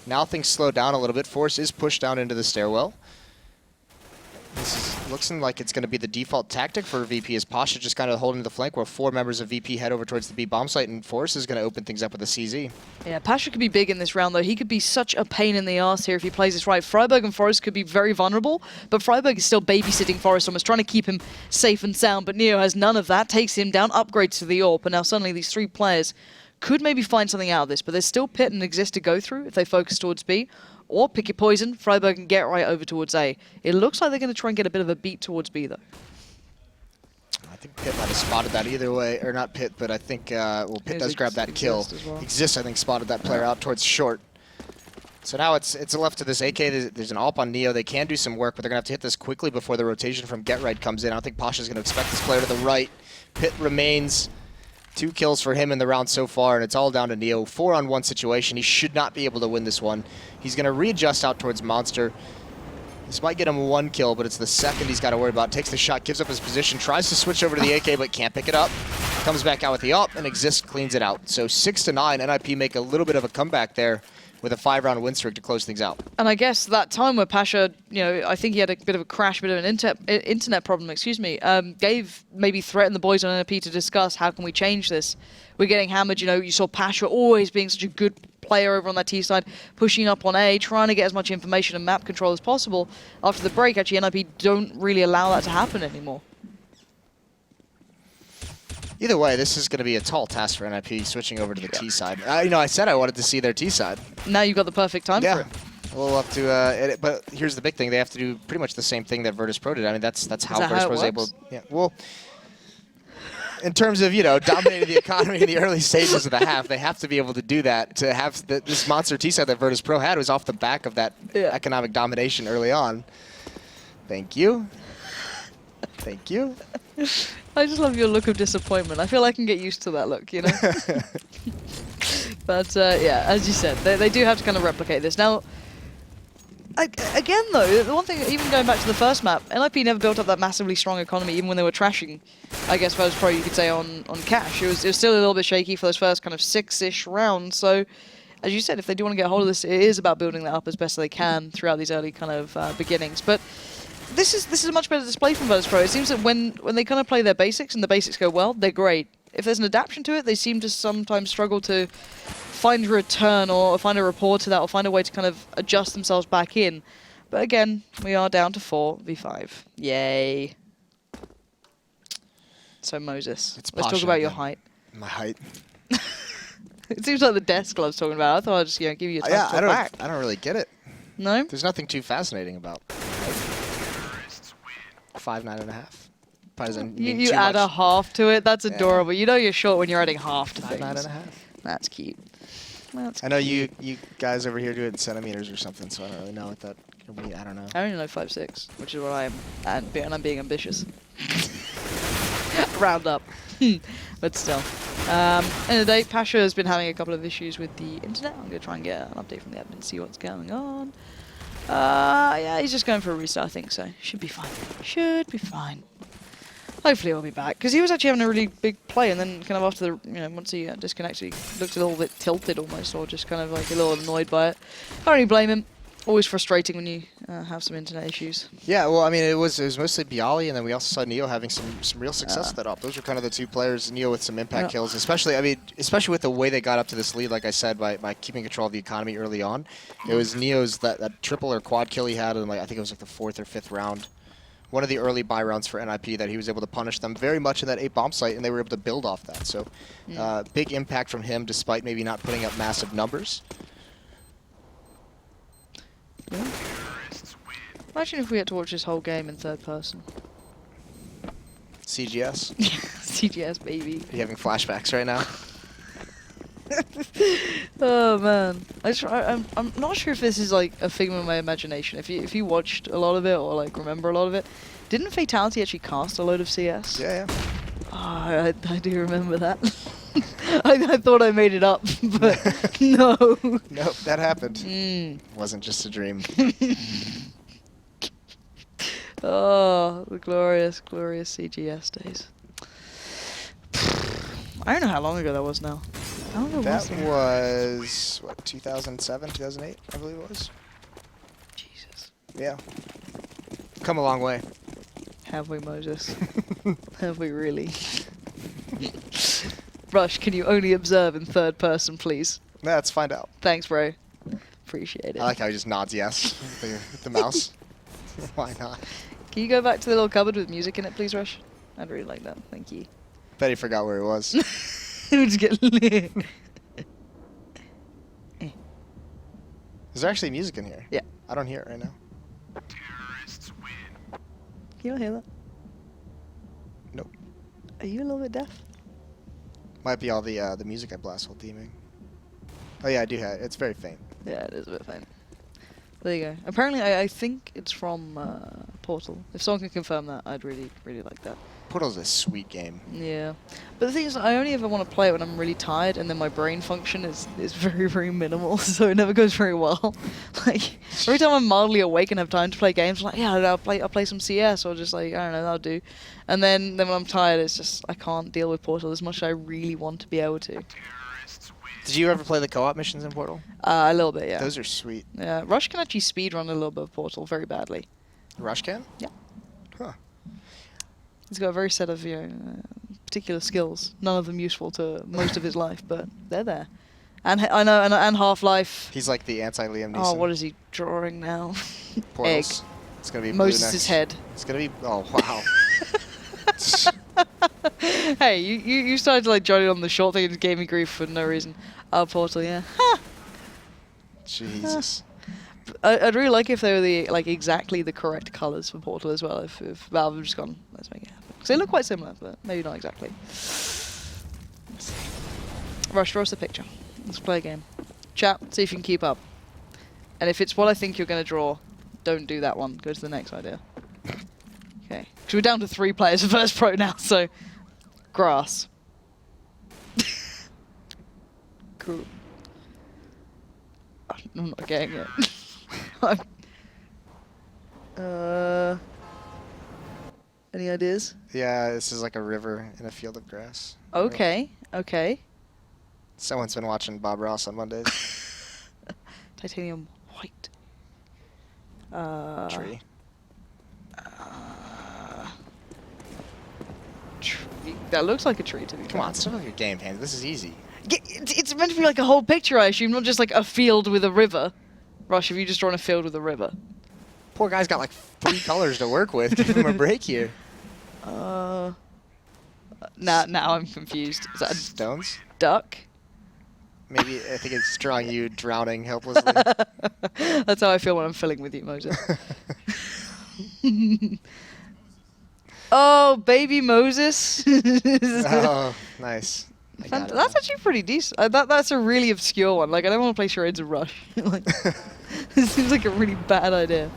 Now things slow down a little bit. Force is pushed down into the stairwell. Looks like it's going to be the default tactic for VP as Pasha just kind of holding the flank while 4 members of VP head over towards the B bomb site, and Forrest is going to open things up with a CZ. Yeah, Pasha could be big in this round, though. He could be such a pain in the ass here if he plays this right. Freiburg and Forrest could be very vulnerable, but Freiburg is still babysitting Forrest, almost trying to keep him safe and sound, but Neo has none of that, takes him down, upgrades to the AWP, and now suddenly these 3 players could maybe find something out of this, but there's still Pit and Exist to go through if they focus towards B. Or pick your poison, Freiburg can get right over towards A. It looks like they're going to try and get a bit of a beat towards B, though. I think Pit might have spotted that either way, or not Pit, but I think, well, Pit does grab that kill. Well. Exist, I think, spotted that player out towards short. So now it's left to this AK. There's an AWP on Neo. They can do some work, but they're going to have to hit this quickly before the rotation from Get Right comes in. I don't think Pasha's going to expect this player to the right. Pit remains. 2 kills for him in the round so far, and it's all down to Neo. 4-on-1 situation. He should not be able to win this one. He's going to readjust out towards Monster. This might get him 1 kill, but it's the second he's got to worry about. Takes the shot, gives up his position, tries to switch over to the AK, but can't pick it up. Comes back out with the AWP, and Exist cleans it out. So 6-9, NiP make a little bit of a comeback there with a 5-round win streak to close things out. And I guess that time where Pasha, you know, I think he had a bit of a crash, a bit of an internet problem, excuse me, maybe threatened the boys on NiP to discuss how can we change this. We're getting hammered, you know, you saw Pasha always being such a good player over on that T side, pushing up on A, trying to get as much information and map control as possible. After the break, actually, NiP don't really allow that to happen anymore. Either way, this is going to be a tall task for NiP switching over to the T side. You know, I said I wanted to see their T side. Now you've got the perfect time for it. We'll have to, but here's the big thing. They have to do pretty much the same thing that Virtus.Pro did. I mean, that's how Virtus.Pro was able. Yeah. Well, in terms of, you know, dominating the economy in the early stages of the half, they have to be able to do that. To have this monster T side that Virtus.Pro had was off the back of that economic domination early on. Thank you. Thank you. I just love your look of disappointment. I feel I can get used to that look, you know? But, yeah, as you said, they do have to kind of replicate this. Now, again, though, the one thing, even going back to the first map, NiP never built up that massively strong economy, even when they were trashing, I guess, Virtus.Pro, you could say, on cash. It was still a little bit shaky for those first kind of 6-ish rounds. So, as you said, if they do want to get a hold of this, it is about building that up as best they can throughout these early kind of beginnings. But this is a much better display from Virtus.Pro. It seems that when they kind of play their basics and the basics go well, they're great. If there's an adaptation to it, they seem to sometimes struggle to find a return or find a rapport to that or find a way to kind of adjust themselves back in. But again, we are down to 4v5. Yay. So Moses, let's talk about your height. My height. It seems like the desk I was talking about. I thought I'd just give you a time to talk back. I don't really get it. No? There's nothing too fascinating about 5'9.5". You add a half to it. That's adorable. You know you're short when you're adding half to things. 5'9.5". That's cute. I know you guys over here do it in centimeters or something, so I don't really know what that could be. I don't know. I only know 5'6", which is what I am, and I'm being ambitious. Round up. But still. End of the day, Pasha has been having a couple of issues with the internet. I'm going to try and get an update from the admin, see what's going on. Yeah, he's just going for a restart, I think so. Should be fine. Should be fine. Hopefully he'll be back, because he was actually having a really big play, and then kind of after the, once he disconnected, he looked a little bit tilted almost, or just kind of like a little annoyed by it. Can't really blame him. Always frustrating when you have some internet issues. Yeah, well, I mean, it was mostly Bialy, and then we also saw Neo having some real success with that op. Those were kind of the 2 players. Neo with some impact kills, especially with the way they got up to this lead. Like I said, by keeping control of the economy early on, it was Neo's that triple or quad kill he had in I think it was like the 4th or 5th round. One of the early buy rounds for NiP that he was able to punish them very much in that 8 bomb site, and they were able to build off that. So, big impact from him, despite maybe not putting up massive numbers. Yeah. Imagine if we had to watch this whole game in 3rd person. CGS? CGS, baby. Are you having flashbacks right now? Oh man, I'm not sure if this is like a figment of my imagination. If you watched a lot of it or like remember a lot of it, didn't Fatality actually cast a load of CS? Yeah. Oh, I do remember that. I thought I made it up, but no. Nope, that happened. Wasn't just a dream. Oh, the glorious, glorious CGS days. I don't know how long ago that was now. How long ago that was, what, 2007, 2008, I believe it was. Jesus. Yeah. come a long way. Have we, Moses? Have we really? Rush, can you only observe in third person, please? Let's find out. Thanks, bro. Appreciate it. I like how he just nods yes with the mouse. Why not? Can you go back to the little cupboard with music in it, please, Rush? I'd really like that. Thank you. Bet he forgot where he was. We'll just get lit. Is there actually music in here? Yeah. I don't hear it right now. Terrorists win. Can you not hear that? Nope. Are you a little bit deaf? Might be all the music I blast while teaming. Oh yeah, I do have it. It's very faint. Yeah, it is a bit faint. There you go. Apparently, I think it's from Portal. If someone can confirm that, I'd really, really like that. Portal's a sweet game. Yeah. But the thing is, I only ever want to play it when I'm really tired, and then my brain function is very, very minimal, so it never goes very well. Like, every time I'm mildly awake and have time to play games, I'm like, yeah, I'll play some CS, or just like, I don't know, that'll do. And then when I'm tired, it's just, I can't deal with Portal as much as I really want to be able to. Did you ever play the co-op missions in Portal? A little bit, yeah. Those are sweet. Yeah, Rush can actually speedrun a little bit of Portal very badly. Rush can? Yeah. Huh. He's got a very set of particular skills. None of them useful to most of his life, but they're there. And I know, and Half-Life. He's like the anti-Liam Neeson. Oh, what is he drawing now? Portals. Egg. It's gonna be blue Moses' next. head. It's gonna be. Oh wow. Hey, you started to like join on the short thing and just gave me grief for no reason. Portal, yeah. Ha! Jesus. I'd really like if they were exactly the correct colours for Portal as well. If Valve had just gone, let's make it happen. Because they look quite similar, but maybe not exactly. Rush, draw us a picture. Let's play a game. Chat, see if you can keep up. And if it's what I think you're going to draw, don't do that one. Go to the next idea. Okay. Because we're down to 3 players for Virtus.Pro now, so... Grass. Cool. I'm not getting it. Any ideas? Yeah, this is like a river in a field of grass. Okay, okay. Someone's been watching Bob Ross on Mondays. Titanium white. Tree. Tree. That looks like a tree to me. Come on, stop with your game, Hands. This is easy. It's meant to be like a whole picture, I assume, not just like a field with a river. Rush, have you just drawn a field with a river? Poor guy's got like 3 colors to work with. Give him a break here. Now I'm confused. Is that a Stones? duck? Maybe I think it's drawing you drowning helplessly. That's how I feel when I'm filling with you, Moses. Oh, baby Moses. Oh, nice. That's actually pretty decent. That's a really obscure one. Like, I don't want to play charades of Rush. Like, this seems like a really bad idea.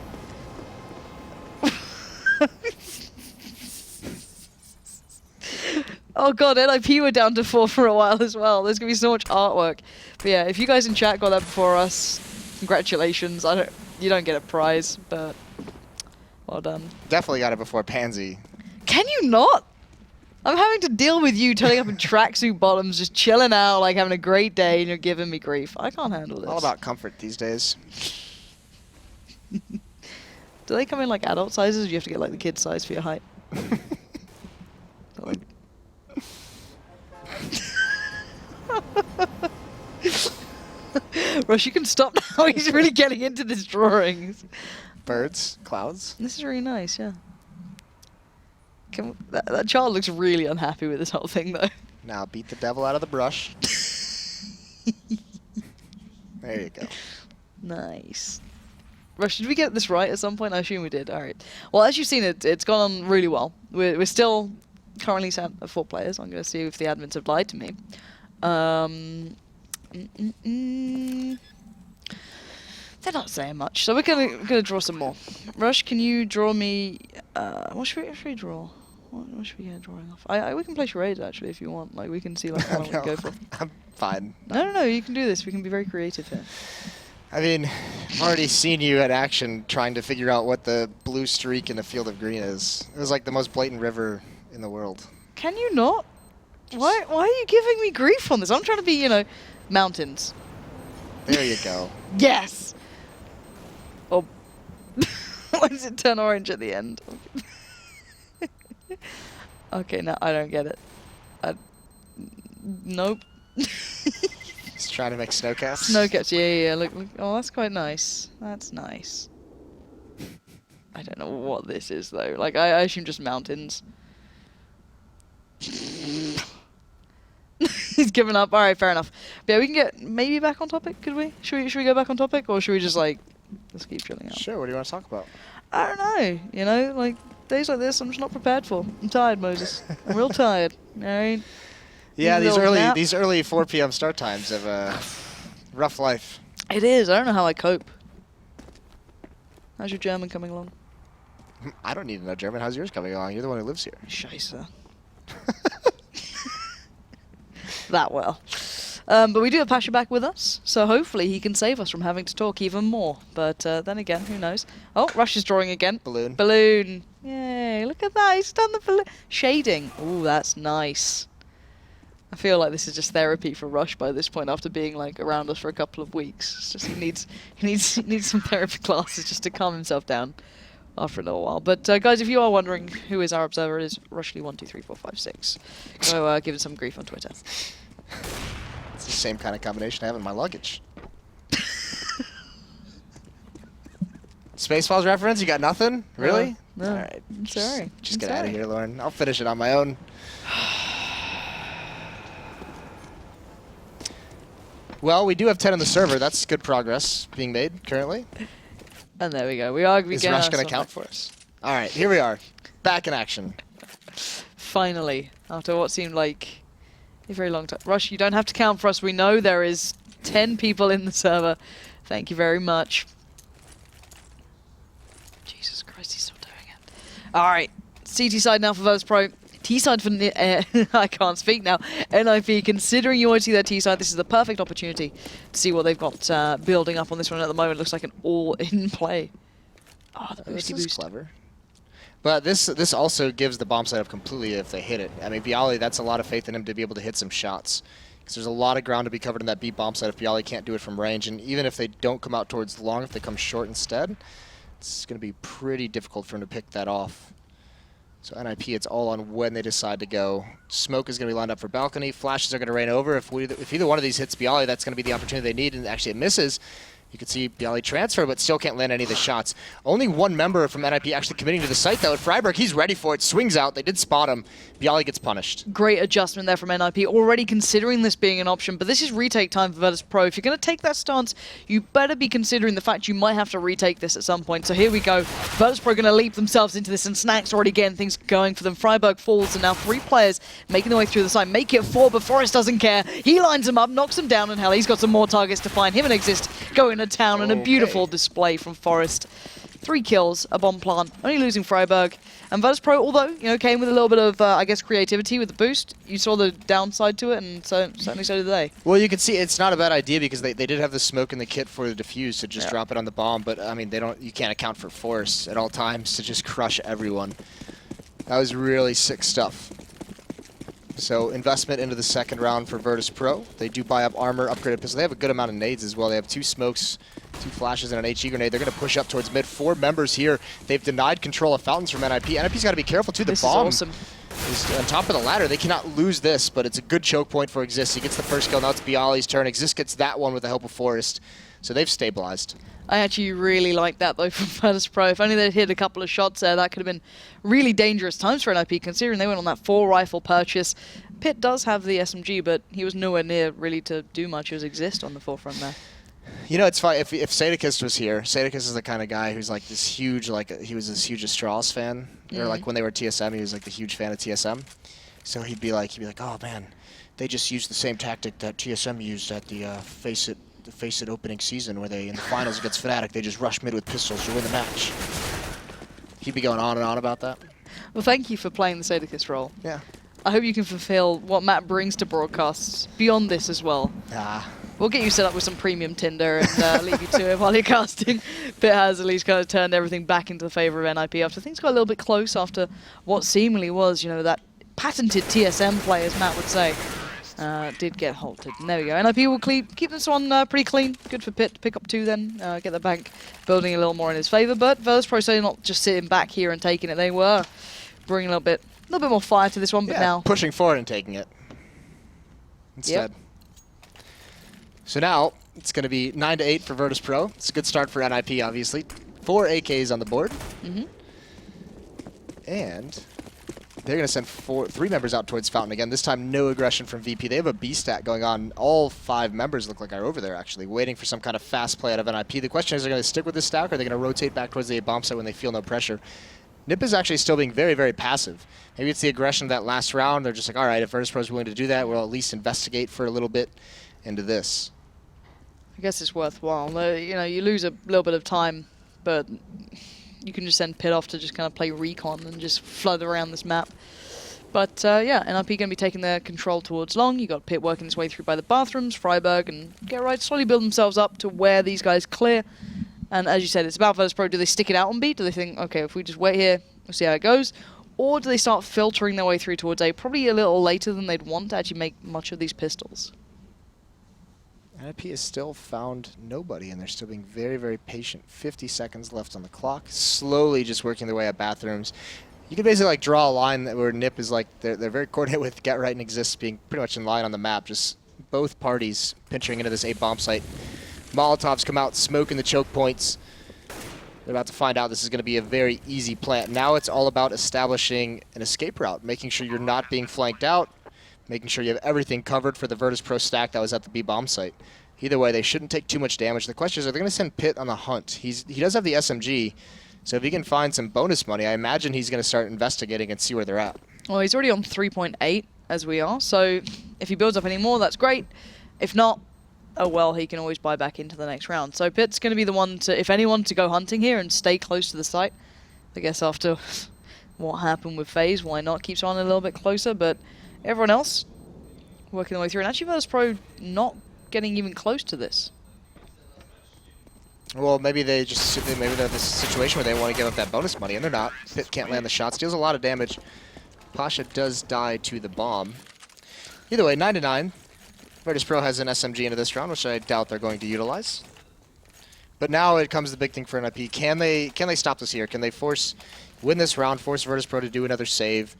Oh god, NiP were down to 4 for a while as well. There's gonna be so much artwork. But yeah, if you guys in chat got that before us, congratulations. You don't get a prize, but well done. Definitely got it before Pansy. Can you not? I'm having to deal with you turning up in tracksuit bottoms, just chilling out, like having a great day, and you're giving me grief. I can't handle this. All about comfort these days. Do they come in like adult sizes, or do you have to get like the kid size for your height? Like... Rush, you can stop now. He's really getting into this drawing. Birds, clouds. This is really nice, yeah. That child looks really unhappy with this whole thing, though. Now beat the devil out of the brush. There you go. Nice. Rush, did we get this right at some point? I assume we did. All right. Well, as you've seen, it's gone on really well. We're still currently set at 4 players. I'm going to see if the admins have lied to me. They're not saying much, so we're gonna draw some more. Rush, can you draw me? What should we draw? What should we get drawing off? We can play charades actually if you want. Like we can see like how long we go for. I'm fine. No. You can do this. We can be very creative here. I mean, I've already seen you at action trying to figure out what the blue streak in a field of green is. It was like the most blatant river in the world. Can you not? Why are you giving me grief on this? I'm trying to be, mountains. There you go. Yes. Oh. Why does it turn orange at the end? Okay, no, I don't get it. Nope. He's trying to make snowcaps. Snowcaps, yeah. Look. Oh, that's quite nice. That's nice. I don't know what this is, though. Like, I assume just mountains. He's given up. All right, fair enough. But yeah, we can get maybe back on topic, could we? Should we go back on topic, or should we just, like, let's keep chilling out? Sure, what do you want to talk about? I don't know. You know, like, days like this, I'm just not prepared for. I'm tired, Moses. I'm real tired. All right? Yeah, these early 4 p.m. start times have a rough life. It is. I don't know how I cope. How's your German coming along? I don't need to know German. How's yours coming along? You're the one who lives here. Scheisse. That well. But we do have Pasha back with us, so hopefully he can save us from having to talk even more. But then again, who knows? Oh, Rush is drawing again. Balloon. Balloon. Yay, look at that. He's done the balloon. Shading. Ooh, that's nice. I feel like this is just therapy for Rush by this point after being like around us for a couple of weeks. It's just he needs some therapy classes just to calm himself down after a little while. But guys, if you are wondering who is our observer, it is Rushly123456. Go give him some grief on Twitter. It's the same kind of combination I have in my luggage. Spaceballs reference? You got nothing? Really? No. All right. I'm sorry. Just get out of here, Lauren. I'll finish it on my own. Well, we do have 10 on the server. That's good progress being made currently. And there we go. We are. Is Rush going to count for us? All right, here we are. Back in action. Finally, after what seemed like a very long time. Rush, you don't have to count for us. We know there is 10 people in the server. Thank you very much. Jesus Christ, he's still doing it. All right, CT side now for Virtus.Pro. T side for I can't speak now. NiP, considering you want to see their T side, this is the perfect opportunity to see what they've got building up on this one at the moment. It looks like an all-in play. Oh, the boosty boost. Clever. But this also gives the bomb side up completely if they hit it. I mean, Bialy, that's a lot of faith in him to be able to hit some shots. Because there's a lot of ground to be covered in that B bomb side if Bialy can't do it from range. And even if they don't come out towards long, if they come short instead, it's going to be pretty difficult for him to pick that off. So NiP, it's all on when they decide to go. Smoke is going to be lined up for balcony. Flashes are going to rain over. If either one of these hits Bialy, that's going to be the opportunity they need. And actually it misses. You can see Bialy transfer, but still can't land any of the shots. Only one member from NiP actually committing to the site, though. At Freiburg, he's ready for it. Swings out. They did spot him. Bialy gets punished. Great adjustment there from NiP. Already considering this being an option, but this is retake time for Virtus.Pro. If you're going to take that stance, you better be considering the fact you might have to retake this at some point. So here we go. Virtus.Pro going to leap themselves into this, and Snack's already getting things going for them. Freiburg falls, and now 3 players making their way through the site. Make it 4, but Forrest doesn't care. He lines them up, knocks them down, and hell, he's got some more targets to find. Him and Exist going to town, and a beautiful display from Forrest. 3 kills, a bomb plant, only losing Freiburg. And Virtus.Pro, although, you know, came with a little bit of, I guess, creativity with the boost, you saw the downside to it, and certainly so did they. Well, you can see it's not a bad idea because they did have the smoke in the kit for the defuse to just drop it on the bomb, but, I mean, you can't account for force at all times to just crush everyone. That was really sick stuff. So investment into the second round for Virtus.Pro. They do buy up armor, upgraded pistol. They have a good amount of nades as well. They have 2 smokes, 2 flashes, and an HE grenade. They're going to push up towards mid. 4 members here. They've denied control of fountains from NiP. NiP's got to be careful too. The bomb is on top of the ladder. They cannot lose this, but it's a good choke point for Exist. He gets the first kill. Now it's Bialy's turn. Exist gets that one with the help of Forrest. So they've stabilized. I actually really like that, though, from Virtus.Pro. If only they'd hit a couple of shots there, that could have been really dangerous times for NiP, considering they went on that 4 rifle purchase. Pitt does have the SMG, but he was nowhere near really to do much. It was Exist on the forefront there. You know, it's fine. If Sadakist was here, Sadakist is the kind of guy who's like this huge, he was this huge Astralis fan. Or like when they were TSM, he was like the huge fan of TSM. So he'd be like, oh man, they just used the same tactic that TSM used at the Face It opening season, where they in the finals against Fnatic, they just rush mid with pistols to win the match. He'd be going on and on about that. Well, thank you for playing the Sadakist role. Yeah. I hope you can fulfill what Matt brings to broadcasts beyond this as well. We'll get you set up with some premium Tinder and leave you to it while you're casting. Pitt has at least kind of turned everything back into the favor of NiP after things got a little bit close after what seemingly was, you know, that patented TSM play, as Matt would say. did get halted. And there we go. NiP will keep this one pretty clean. Good for Pit to pick up 2 then. Get the bank building a little more in his favour. But Virtus.Pro certainly not just sitting back here and taking it. They were bringing a little bit more fire to this one, but now pushing forward and taking it instead. Yep. So now it's going to be 9-8 for Virtus.Pro. It's a good start for NiP, obviously. 4 AKs on the board. And they're going to send 3 members out towards Fountain again. This time, no aggression from VP. They have a B stat going on. All 5 members look like are over there, actually, waiting for some kind of fast play out of NiP. The question is, are they going to stick with this stack, or are they going to rotate back towards the A bomb site when they feel no pressure? NiP is actually still being very, very passive. Maybe it's the aggression of that last round. They're just like, all right, if Virtus.Pro is willing to do that, we'll at least investigate for a little bit into this. I guess it's worthwhile. You know, you lose a little bit of time, but you can just send Pit off to just kind of play recon and just flood around this map. But yeah, NiP going to be taking their control towards long. You got Pit working his way through by the bathrooms, Freiburg, and get right, slowly build themselves up to where these guys clear. And as you said, it's about Virtus.Pro. Do they stick it out on B? Do they think, okay, if we just wait here, we'll see how it goes? Or do they start filtering their way through towards A, probably a little later than they'd want to actually make much of these pistols? NiP has still found nobody, and they're still being very, very patient. 50 seconds left on the clock, slowly just working their way at bathrooms. You can basically like draw a line where NiP is like, they're very coordinated with Get Right and Exist being pretty much in line on the map. Just both parties pinching into this A bomb site. Molotovs come out, smoking the choke points. They're about to find out this is going to be a very easy plant. Now it's all about establishing an escape route, making sure you're not being flanked out, making sure you have everything covered for the Virtus.Pro stack that was at the B bomb site. Either way, they shouldn't take too much damage. The question is, are they going to send Pit on the hunt? He does have the SMG, so if he can find some bonus money, I imagine he's going to start investigating and see where they're at. Well, he's already on 3.8 as we are, so if he builds up any more, that's great. If not, oh well, he can always buy back into the next round. So Pit's going to be the one to, if anyone, to go hunting here and stay close to the site. I guess after what happened with FaZe, why not keep on a little bit closer? But everyone else working their way through. And actually Virtus.Pro not getting even close to this. Well, maybe they're in this situation where they want to give up that bonus money, and they're not. Pit can't land the shots, deals a lot of damage. Pasha does die to the bomb. Either way, 9-9. Virtus.Pro has an SMG into this round, which I doubt they're going to utilize. But now it comes the big thing for NiP. Can they stop this here? Can they win this round, force Virtus.Pro to do another save,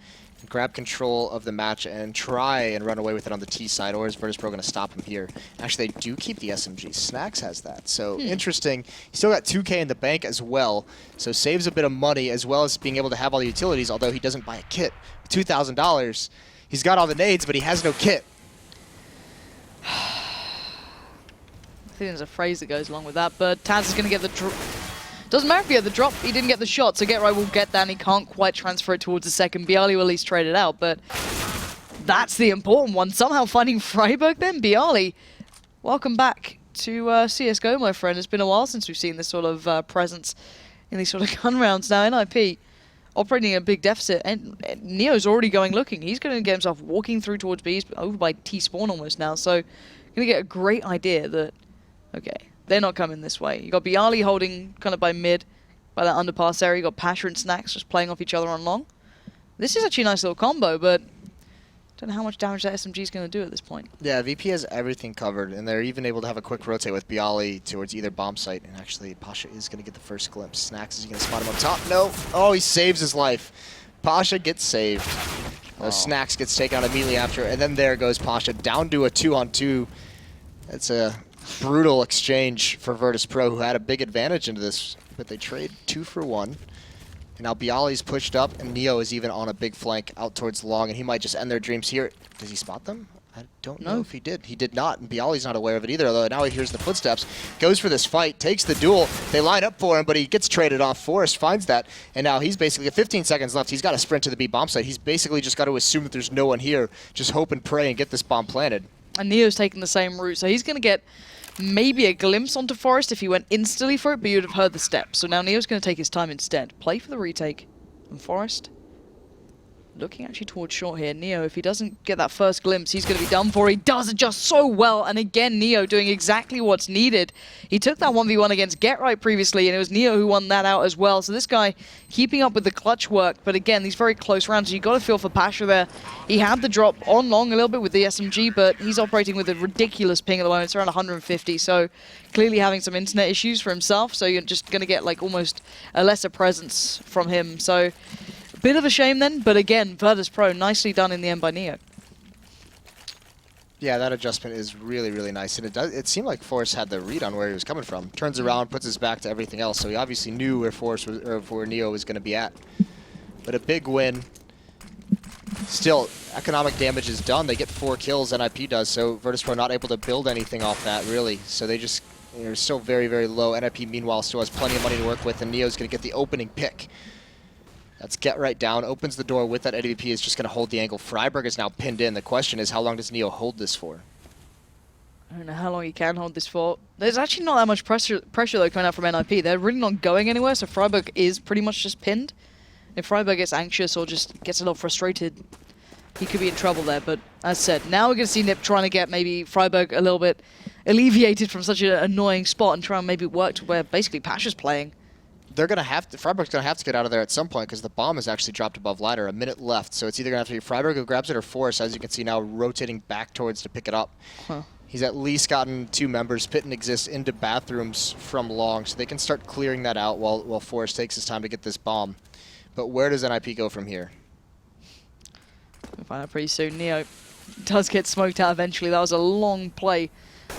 grab control of the match, and try and run away with it on the T side, or is Virtus.Pro going to stop him here? Actually, they do keep the SMG. Snacks has that. So interesting. He's still got 2K in the bank as well, so saves a bit of money as well as being able to have all the utilities, although he doesn't buy a kit. $2,000. He's got all the nades, but he has no kit. I think there's a phrase that goes along with that, but Taz is going to get the drop. Doesn't matter if he had the drop, he didn't get the shot, so Get Right will get that, and he can't quite transfer it towards the second. Bialy will at least trade it out, but that's the important one. Somehow finding Freiburg then. Bialy, welcome back to CSGO, my friend. It's been a while since we've seen this sort of presence in these sort of gun rounds. Now, NiP operating a big deficit, and Neo's already going looking. He's going to get himself walking through towards B. He's over by T-spawn almost now, so going to get a great idea that, okay, they're not coming this way. You got Bialy holding kind of by mid, by that underpass area. You got Pasha and Snacks just playing off each other on long. This is actually a nice little combo, but don't know how much damage that SMG is going to do at this point. Yeah, VP has everything covered, and they're even able to have a quick rotate with Bialy towards either bomb site. And actually, Pasha is going to get the first glimpse. Snacks is going to spot him up top. No. Oh, he saves his life. Pasha gets saved. Snacks gets taken out immediately after, and then there goes Pasha down to a 2-on-2. That's a brutal exchange for Virtus.Pro, who had a big advantage into this, but they trade 2 for 1. And now Bialy's pushed up, and Neo is even on a big flank out towards long, and he might just end their dreams here. Does he spot them? I don't know if he did. He did not, and Bialy's not aware of it either, although now he hears the footsteps, goes for this fight, takes the duel. They line up for him, but he gets traded off. Forrest finds that, and now he's basically, 15 seconds left. He's got to sprint to the B bomb site. He's basically just got to assume that there's no one here, just hope and pray and get this bomb planted. And Neo's taking the same route, so he's going to get maybe a glimpse onto Forrest if he went instantly for it, but you'd have heard the steps. So now Neo's going to take his time instead. Play for the retake. And Forrest looking actually towards short here. Neo, if he doesn't get that first glimpse, he's going to be done for. He does it just so well. And again, Neo doing exactly what's needed. He took that 1v1 against Get Right previously, and it was Neo who won that out as well. So this guy keeping up with the clutch work. But again, these very close rounds. You got to feel for Pasha there. He had the drop on long a little bit with the SMG, but he's operating with a ridiculous ping at the moment. It's around 150. So clearly having some internet issues for himself. So you're just going to get like almost a lesser presence from him. So bit of a shame then, but again, Virtus.Pro nicely done in the end by Neo. Yeah, that adjustment is really, really nice. And it seemed like Forrest had the read on where he was coming from. Turns around, puts his back to everything else, so he obviously knew where Forrest was, or where Neo was going to be at. But a big win. Still, economic damage is done. They get 4 kills, NiP does, so Virtus.Pro not able to build anything off that, really. So they're still very, very low. NiP, meanwhile, still has plenty of money to work with, and Neo's going to get the opening pick. That's Get Right down, opens the door with that AWP, is just going to hold the angle. Freiburg is now pinned in. The question is, how long does Neo hold this for? I don't know how long he can hold this for. There's actually not that much pressure though coming out from NiP. They're really not going anywhere, so Freiburg is pretty much just pinned. If Freiburg gets anxious or just gets a little frustrated, he could be in trouble there. But as said, now we're going to see NiP trying to get maybe Freiburg a little bit alleviated from such an annoying spot and try and maybe work to where basically Pasha's playing. They're going to have to, Freiburg's going to have to get out of there at some point because the bomb is actually dropped above ladder, a minute left. So it's either going to have to be Freiburg who grabs it or Forrest, as you can see now, rotating back towards to pick it up. Huh. He's at least gotten 2 members, Pit and Exist, into bathrooms from long, so they can start clearing that out while Forrest takes his time to get this bomb. But where does NiP go from here? We'll find out pretty soon. Neo does get smoked out eventually. That was a long play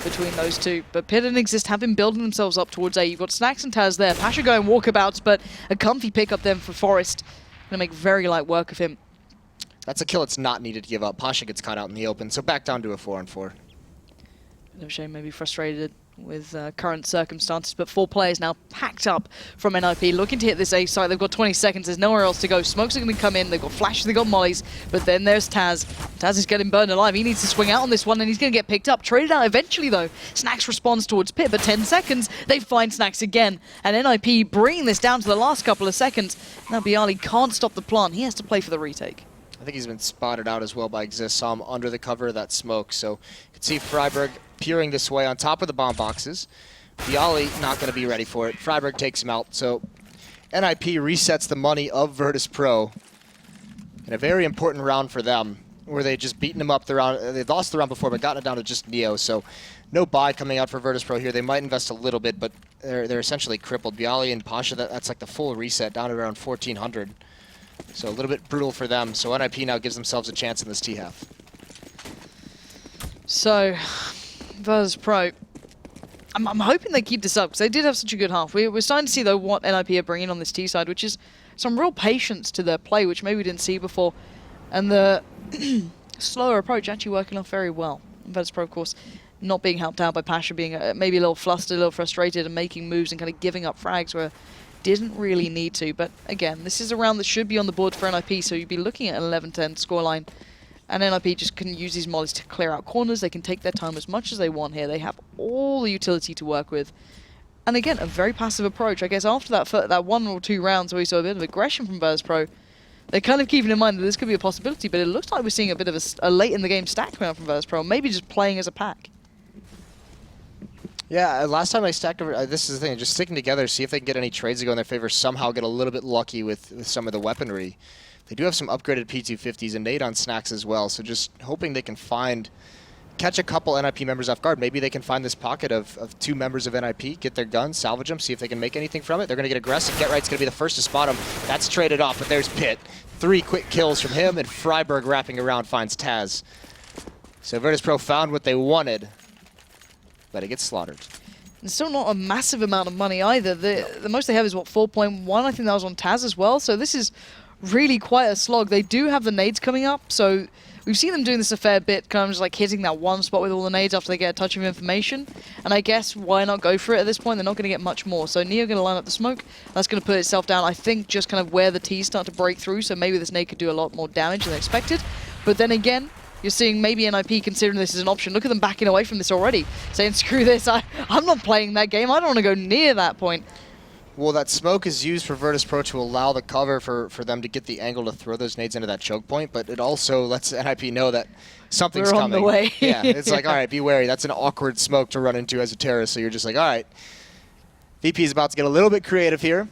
between those two. But Pit and Exist have been building themselves up towards A. You've got Snacks and Taz there. Pasha going walkabouts, but a comfy pick up then for Forrest. Gonna make very light work of him. That's a kill it's not needed to give up. Pasha gets caught out in the open, so back down to a 4-on-4. Bit of a shame, maybe frustrated with current circumstances, but 4 players now packed up from NiP, looking to hit this A site. They've got 20 seconds, there's nowhere else to go. Smokes are going to come in, they've got flashes, they've got mollies, but then there's Taz. Taz is getting burned alive, he needs to swing out on this one, and he's going to get picked up. Traded out eventually, though. Snacks responds towards Pit, but 10 seconds, they find Snacks again, and NiP bringing this down to the last couple of seconds. Now Bialy can't stop the plant, he has to play for the retake. I think he's been spotted out as well by Exist. Saw him under the cover of that smoke. So you can see Freiburg peering this way on top of the bomb boxes. Bialy not going to be ready for it. Freiburg takes him out. So NiP resets the money of Virtus.Pro in a very important round for them, where they just beaten him up the round. They lost the round before, but gotten it down to just Neo. So no buy coming out for Virtus.Pro here. They might invest a little bit, but they're essentially crippled. Bialy and Pasha, that's like the full reset, down to around 1,400. So a little bit brutal for them. So NiP now gives themselves a chance in this T-half. So, Virtus.Pro, I'm hoping they keep this up, because they did have such a good half. We're starting to see, though, what NiP are bringing on this T side, which is some real patience to their play, which maybe we didn't see before. And the slower approach actually working off very well. Virtus.Pro, of course, not being helped out by Pasha, being maybe a little flustered, a little frustrated, and making moves and kind of giving up frags where didn't really need to. But again, this is a round that should be on the board for NiP, so you'd be looking at an 11-10 scoreline. And NiP just can use these mollies to clear out corners. They can take their time as much as they want here. They have all the utility to work with. And again, a very passive approach. I guess after that 1 or 2 rounds where we saw a bit of aggression from Virtus.Pro, they're kind of keeping in mind that this could be a possibility, but it looks like we're seeing a bit of a late in the game stack coming out from Virtus.Pro, maybe just playing as a pack. Yeah, last time I stacked over, this is the thing, just sticking together, see if they can get any trades to go in their favor, somehow get a little bit lucky with some of the weaponry. They do have some upgraded P250s and nade on Snacks as well, so just hoping they can catch a couple NiP members off guard. Maybe they can find this pocket of 2 members of NiP, get their guns, salvage them, see if they can make anything from it. They're going to get aggressive. Get Right's going to be the first to spot them. That's traded off, but there's Pit. 3 quick kills from him, and Freiburg wrapping around finds Taz. So Virtus.Pro found what they wanted, but it gets slaughtered. It's still not a massive amount of money either. The most they have is, what, 4.1? I think that was on Taz as well. So this is really quite a slog. They do have the nades coming up, so we've seen them doing this a fair bit, kind of just like hitting that one spot with all the nades after they get a touch of information. And I guess why not go for it at this point? They're not going to get much more. So Neo going to line up the smoke. That's going to put itself down, I think, just kind of where the T's start to break through. So maybe this nade could do a lot more damage than expected. But then again, you're seeing maybe NiP considering this as an option. Look at them backing away from this already, saying, screw this, I'm not playing that game. I don't want to go near that point. Well, that smoke is used for Virtus.Pro to allow the cover for them to get the angle to throw those nades into that choke point, but it also lets NiP know that something's We're coming. on the way. Yeah, it's like, all right, be wary. That's an awkward smoke to run into as a terrorist, so you're just like, all right. VP is about to get a little bit creative here.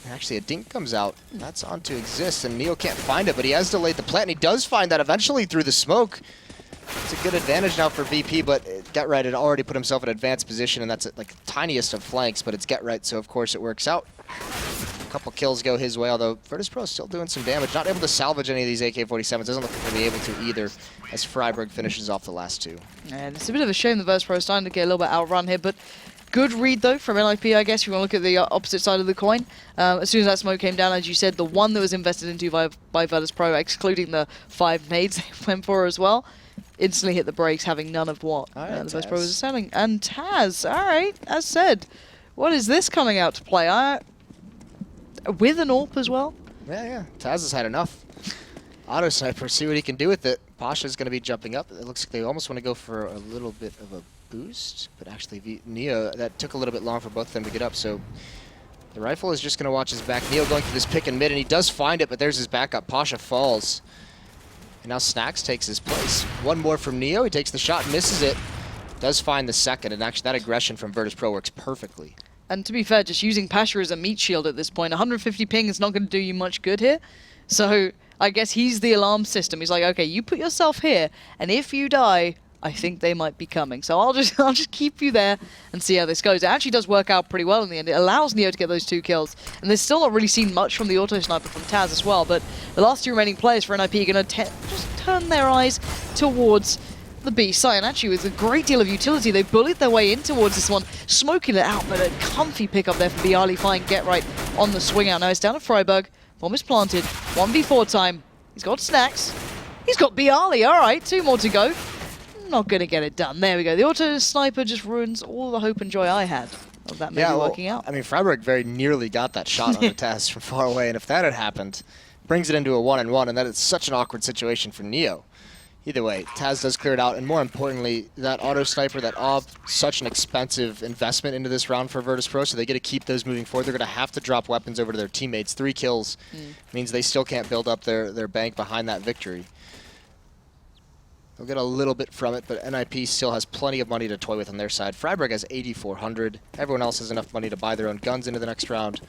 Actually, a dink comes out. That's on to exist, and Neo can't find it, but he has delayed the plant, and he does find that eventually through the smoke. It's a good advantage now for VP, but Get Right had already put himself in advanced position, and that's like the tiniest of flanks, but it's Get Right, so of course it works out. A couple kills go his way, although Virtus.Pro is still doing some damage. Not able to salvage any of these AK-47s. Doesn't look like they'll be able to either, as Freiburg finishes off the last two. And it's a bit of a shame the Virtus.Pro is starting to get a little bit outrun here, but good read, though, from NiP, I guess, if you want to look at the opposite side of the coin. As soon as that smoke came down, as you said, the one that was invested into by Virtus.Pro, excluding the 5 nades they went for as well, instantly hit the brakes, having none of what All right, the Virtus.Pro was selling. And Taz, all right, as said, what is this coming out to play? With an AWP as well? Yeah. Taz has had enough. Auto Sniper, see what he can do with it. Pasha's going to be jumping up. It looks like they almost want to go for a little bit of a boost, but actually Neo, that took a little bit long for both of them to get up, so the rifle is just going to watch his back. Neo going through this pick and mid, and he does find it, but there's his backup. Pasha falls. And now Snacks takes his place. One more from Neo. He takes the shot, misses it. Does find the second, and actually that aggression from Virtus.Pro works perfectly. And to be fair, just using Pasha as a meat shield at this point, 150 ping is not going to do you much good here. So I guess he's the alarm system. He's like, okay, you put yourself here, and if you die, I think they might be coming. So I'll just keep you there and see how this goes. It actually does work out pretty well in the end. It allows Neo to get those 2 kills. And they're still not really seen much from the auto sniper from Taz as well. But the last 2 remaining players for NiP are going to just turn their eyes towards the B site. And actually with a great deal of utility, they bullied their way in towards this one, smoking it out. But a comfy pickup there for Bialy. Fine, Get Right on the swing out. Now it's down to Freiburg. Bomb is planted. 1v4 time. He's got Snacks. He's got Bialy. All right, 2 more to go. Not going to get it done. There we go. The auto sniper just ruins all the hope and joy I had of that maybe working out. I mean, Freiburg very nearly got that shot on the Taz from far away, and if that had happened, brings it into a 1-on-1, and that is such an awkward situation for Neo. Either way, Taz does clear it out, and more importantly, that auto sniper, that AWP, such an expensive investment into this round for Virtus.Pro, so they get to keep those moving forward. They're going to have to drop weapons over to their teammates. 3 kills means they still can't build up their bank behind that victory. They'll get a little bit from it, but NiP still has plenty of money to toy with on their side. Freiburg has 8,400. Everyone else has enough money to buy their own guns into the next round.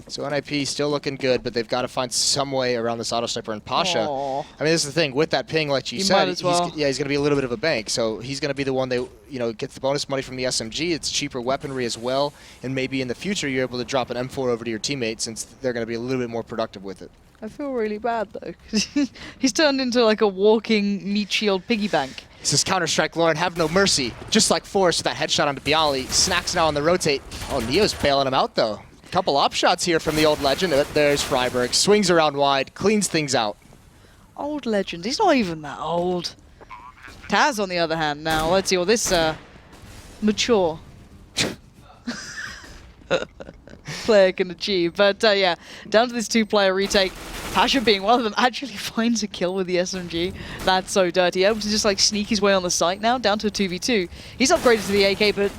So NiP still looking good, but they've got to find some way around this auto sniper. And Pasha, Aww. I mean, this is the thing. With that ping, like you said, he's going to be a little bit of a bank. So he's going to be the one that gets the bonus money from the SMG. It's cheaper weaponry as well. And maybe in the future, you're able to drop an M4 over to your teammates since they're going to be a little bit more productive with it. I feel really bad, though, because he's turned into like a walking meat shield piggy bank. This is Counter-Strike, Lauren. Have no mercy. Just like Forrest with that headshot onto Bialy. Snacks now on the rotate. Oh, Neo's bailing him out, though. Couple op shots here from the old legend. There's Freiburg. Swings around wide. Cleans things out. Old legend. He's not even that old. Taz, on the other hand, now. Let's see what this mature player can achieve. But yeah, down to this 2-player retake. Pasha being one of them actually finds a kill with the SMG. That's so dirty. Able to just like sneak his way on the site now, down to a 2v2. He's upgraded to the AK, but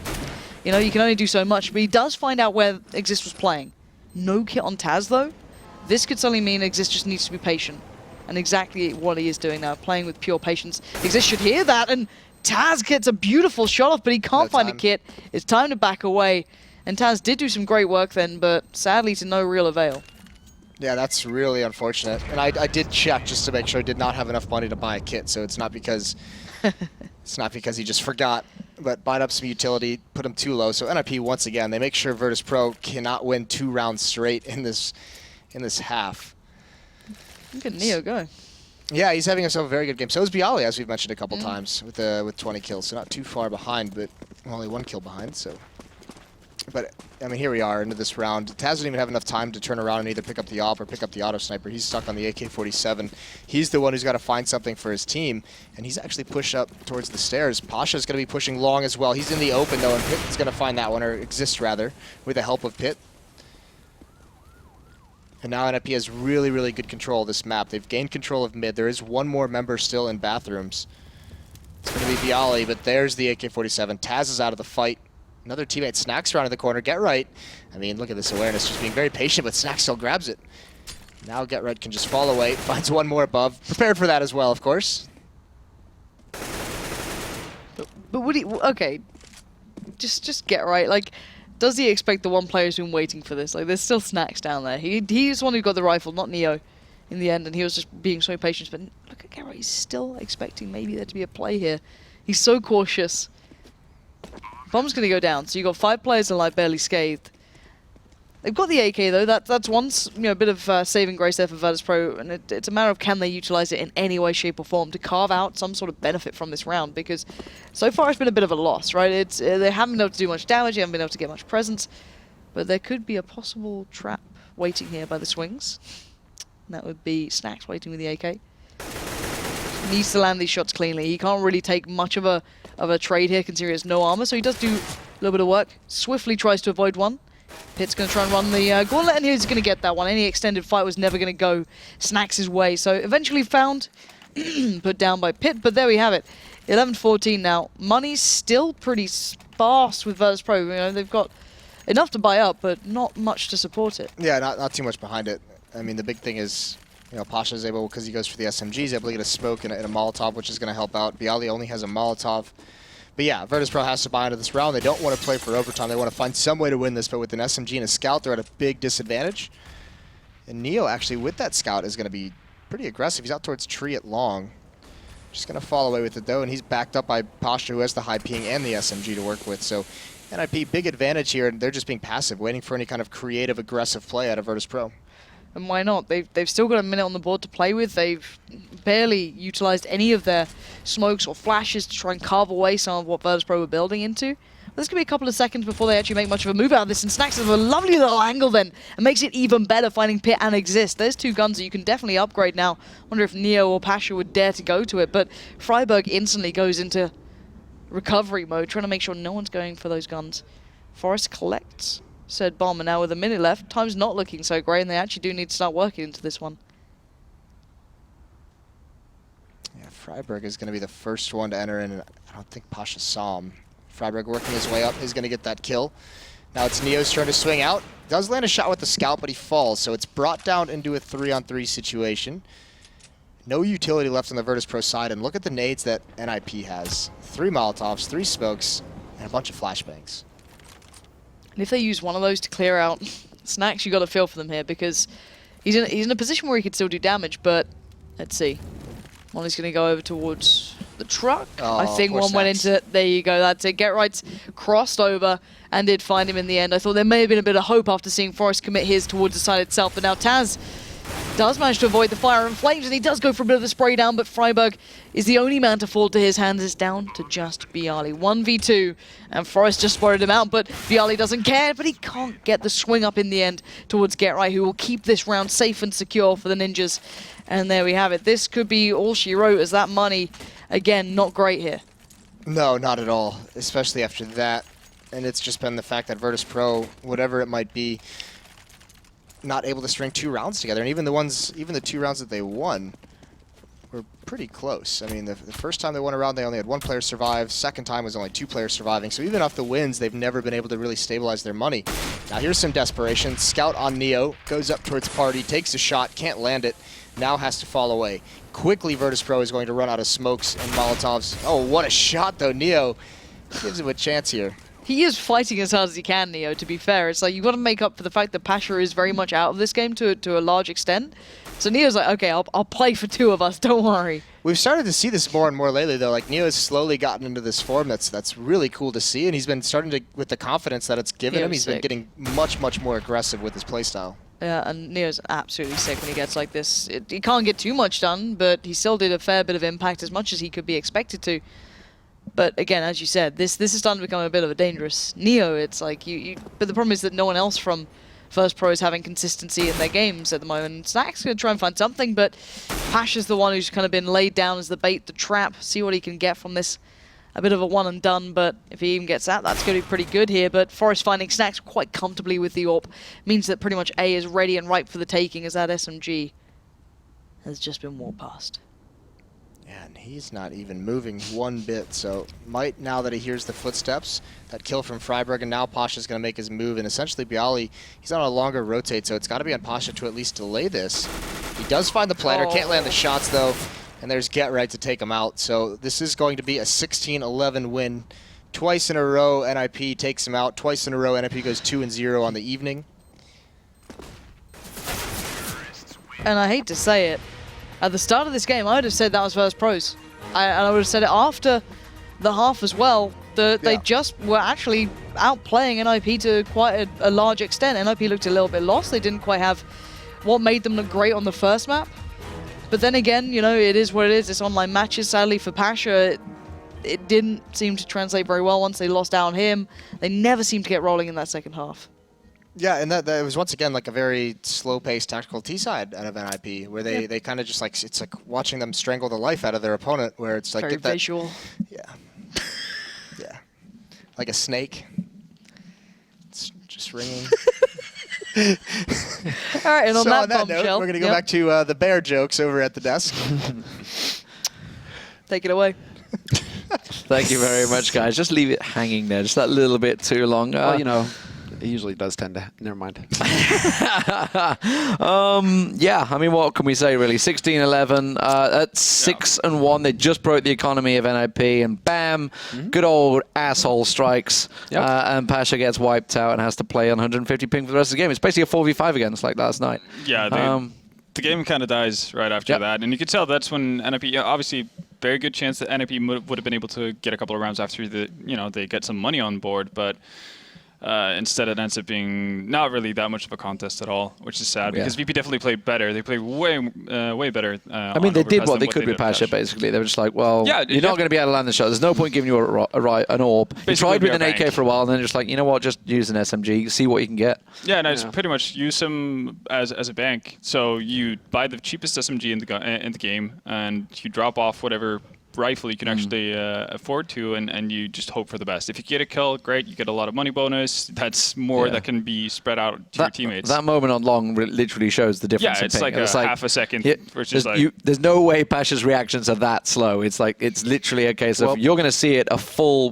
you can only do so much. But he does find out where Exist was playing. No kit on Taz though. This could suddenly mean Exist just needs to be patient. And exactly what he is doing now, playing with pure patience. Exist should hear that, and Taz gets a beautiful shot off, but he can't find a kit. It's time to back away. And Taz did do some great work then, but sadly to no real avail. Yeah, that's really unfortunate. And I did check just to make sure I did not have enough money to buy a kit, so it's not because he just forgot, but bought up some utility, put him too low. So NiP once again, they make sure Virtus.Pro cannot win 2 rounds straight in this half. Look at Neo go. Yeah, he's having himself a very good game. So is Bialy, as we've mentioned a couple times, with 20 kills. So not too far behind, but only 1 kill behind. So, but I mean, here we are into this round. Taz doesn't even have enough time to turn around and either pick up the AWP or pick up the auto sniper. He's stuck on the AK-47. He's the one who's got to find something for his team, and he's actually pushed up towards the stairs. Pasha's going to be pushing long as well. He's in the open though, and Pitt's going to find that one, or Exist rather, with the help of Pitt. And now NiP has really, really good control of this map. They've gained control of mid. There is one more member still in bathrooms. It's going to be Bialy, but there's the AK-47. Taz is out of the fight. Another teammate, Snacks, around in the corner. Get Right. I mean, look at this awareness, just being very patient, but Snacks still grabs it. Now Get Right can just fall away, finds one more above. Prepared for that as well, of course. But would he? Okay, just Get Right. Like, does he expect the one player who's been waiting for this? Like, there's still Snacks down there. He's the one who got the rifle, not Neo, in the end, and he was just being so patient. But look at Get Right. He's still expecting maybe there to be a play here. He's so cautious. Bomb's going to go down. So you got 5 players alive, barely scathed. They've got the AK though. That's one bit of saving grace there for Virtus.Pro, and it's a matter of can they utilize it in any way, shape, or form to carve out some sort of benefit from this round, because so far it's been a bit of a loss, right? They haven't been able to do much damage, they haven't been able to get much presence, but there could be a possible trap waiting here by the swings. And that would be Snacks waiting with the AK. Needs to land these shots cleanly. He can't really take much of a trade here, considering he has no armor, so he does do a little bit of work. Swiftly tries to avoid one. Pit's going to try and run the gauntlet, and he's going to get that one. Any extended fight was never going to go Snacks' way. So eventually found, put down by Pit, but there we have it. 11-14 now. Money's still pretty sparse with Virtus.Pro. You know, they've got enough to buy up, but not much to support it. Yeah, not too much behind it. I mean, the big thing is, Pasha's able, because he goes for the SMG, he's able to get a smoke and a Molotov, which is going to help out. Bialy only has a Molotov. But yeah, Virtus.Pro has to buy into this round. They don't want to play for overtime. They want to find some way to win this, but with an SMG and a Scout, they're at a big disadvantage. And Neo, actually, with that Scout, is going to be pretty aggressive. He's out towards tree at long. Just going to fall away with it, though, and he's backed up by Pasha, who has the high ping and the SMG to work with. So NiP, big advantage here, and they're just being passive, waiting for any kind of creative, aggressive play out of Virtus.Pro. And why not? They've still got a minute on the board to play with. They've barely utilized any of their smokes or flashes to try and carve away some of what Virtus.Pro were building into. But there's going to be a couple of seconds before they actually make much of a move out of this, and Snacks has a lovely little angle then, and makes it even better finding Pit and Exist. There's 2 guns that you can definitely upgrade now. Wonder if Neo or Pasha would dare to go to it, but Freiburg instantly goes into recovery mode, trying to make sure no one's going for those guns. Forest collects said bomb, and now with a minute left, time's not looking so great, and they actually do need to start working into this one. Yeah, Freiburg is going to be the first one to enter in, and I don't think Pasha saw him. Freiburg working his way up is going to get that kill. Now it's Neo's turn to swing out. Does land a shot with the Scout, but he falls, so it's brought down into a 3-on-3 situation. No utility left on the Virtus.Pro side, and look at the nades that NiP has. 3 Molotovs, 3 smokes, and a bunch of flashbangs. And if they use one of those to clear out Snacks, you got to feel for them here, because he's in a position where he could still do damage, but let's see. One is going to go over towards the truck. Oh, I think one went into, there you go, that's it. Get Right's crossed over and did find him in the end. I thought there may have been a bit of hope after seeing Forrest commit his towards the side itself, but now Taz does manage to avoid the fire and flames, and he does go for a bit of a spray down, but Freiburg is the only man to fall to his hands. It's down to just Bialy. 1v2, and Forrest just spotted him out, but Bialy doesn't care, but he can't get the swing up in the end towards Get Right, who will keep this round safe and secure for the Ninjas. And there we have it. This could be all she wrote, as that money, again, not great here. No, not at all, especially after that. And it's just been the fact that Virtus.Pro, whatever it might be, not able to string 2 rounds together, and even the 2 rounds that they won were pretty close. I mean, the first time they won a round, they only had 1 player survive. Second time was only 2 players surviving. So even off the wins, they've never been able to really stabilize their money. Now here's some desperation. Scout on Neo, goes up towards Party, takes a shot, can't land it, now has to fall away. Quickly, Virtus.Pro is going to run out of smokes and Molotovs. Oh, what a shot though. Neo gives him a chance here. He is fighting as hard as he can, Neo, to be fair. It's like, you've got to make up for the fact that Pasha is very much out of this game to a large extent. So Neo's like, okay, I'll play for 2 of us, don't worry. We've started to see this more and more lately, though. Like, Neo has slowly gotten into this form that's really cool to see, and he's been starting to, with the confidence that it's given him, he's been getting much, much more aggressive with his playstyle. Yeah, and Neo's absolutely sick when he gets like this. He can't get too much done, but he still did a fair bit of impact, as much as he could be expected to. But again, as you said, this is starting to become a bit of a dangerous Neo. It's like but the problem is that no one else from Virtus.Pro is having consistency in their games at the moment. Snack's going to try and find something, but Pasha's the one who's kind of been laid down as the bait, the trap. See what he can get from this. A bit of a one and done, but if he even gets that, that's going to be pretty good here. But Forrest finding Snacks quite comfortably with the AWP means that pretty much A is ready and ripe for the taking, as that SMG has just been walked past. And he's not even moving one bit, so might, now that he hears the footsteps, that kill from Freiberg, and now Pasha's going to make his move, and essentially Bialy, he's on a longer rotate, so it's got to be on Pasha to at least delay this. He does find the planter, can't land the shots though, and there's Get Right to take him out, so this is going to be a 16-11 win. Twice in a row, NiP takes him out. Twice in a row, NiP goes 2-0 on the evening. And I hate to say it, at the start of this game, I would have said that was Virtus.Pro's. And I would have said it after the half as well. They just were actually outplaying NiP to quite a large extent. NiP looked a little bit lost. They didn't quite have what made them look great on the first map. But then again, you know, it is what it is. It's online matches. Sadly for Pasha, it didn't seem to translate very well once they lost out on him. They never seemed to get rolling in that second half. Yeah, and that was once again like a very slow-paced tactical T-side out of NiP, where they kind of just like, it's like watching them strangle the life out of their opponent, where it's like very visual. Yeah, yeah, like a snake. It's just ringing. All right, and on so that on that note, we're gonna go back to the bear jokes over at the desk. Take it away. Thank you very much, guys. Just leave it hanging there, just that little bit too long. Well, you know. It usually does tend to. Never mind. Yeah, I mean, what can we say, really? 16-11. At 6-1, they just broke the economy of NiP, and bam, good old asshole strikes. Yep. And Pasha gets wiped out and has to play on 150 ping for the rest of the game. It's basically a 4v5 again, it's like last night. Yeah, the game kind of dies right after that. And you could tell that's when NiP, obviously, very good chance that NiP would have been able to get a couple of rounds after they get some money on board, but instead it ends up being not really that much of a contest at all, which is sad because VP definitely played better. They played way better. I mean, they did what they could with Pasha, basically. They were just like, well, you're not going to be able to land the shot. There's no point giving you an orb. You tried with an AK for a while, and then just like, you know what, just use an SMG, see what you can get. Yeah, and I just pretty much use him as a bank. So you buy the cheapest SMG in the game, and you drop off whatever rifle you can actually afford to, and you just hope for the best. If you get a kill, great, you get a lot of money bonus. That's more that can be spread out to your teammates. That moment on long literally shows the difference. Yeah, it's like half a second. There's no way Pasha's reactions are that slow. It's like, it's literally a case of you're going to see it a full,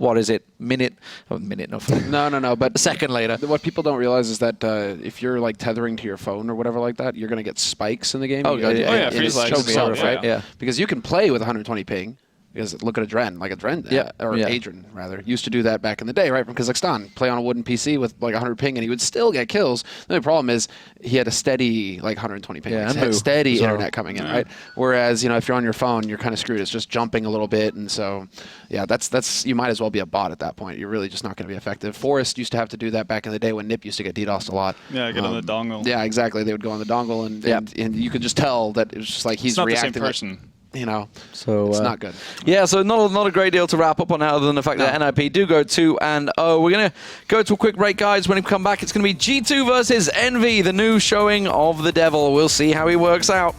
minute, no, but a second later. What people don't realize is that if you're like tethering to your phone or whatever like that, you're going to get spikes in the game. Freeze choke right? Yeah, because you can play with 120 ping. Because look at Adren, Adrian rather, used to do that back in the day, right, from Kazakhstan. Play on a wooden PC with like 100 ping, and he would still get kills. The only problem is he had a steady like 120 ping, steady internet coming in, right? Whereas if you're on your phone, you're kind of screwed. It's just jumping a little bit, and so that's you might as well be a bot at that point. You're really just not going to be effective. Forest used to have to do that back in the day when NiP used to get DDoSed a lot. Yeah, get on the dongle. Yeah, exactly. They would go on the dongle, and you could just tell that it was just like he's reacting. It's not the same person. So it's not good. Yeah, so not a great deal to wrap up on other than the fact that NiP do go 2-0. We're going to go to a quick break, guys. When we come back, it's going to be G2 versus Envy, the new showing of the Devil. We'll see how he works out.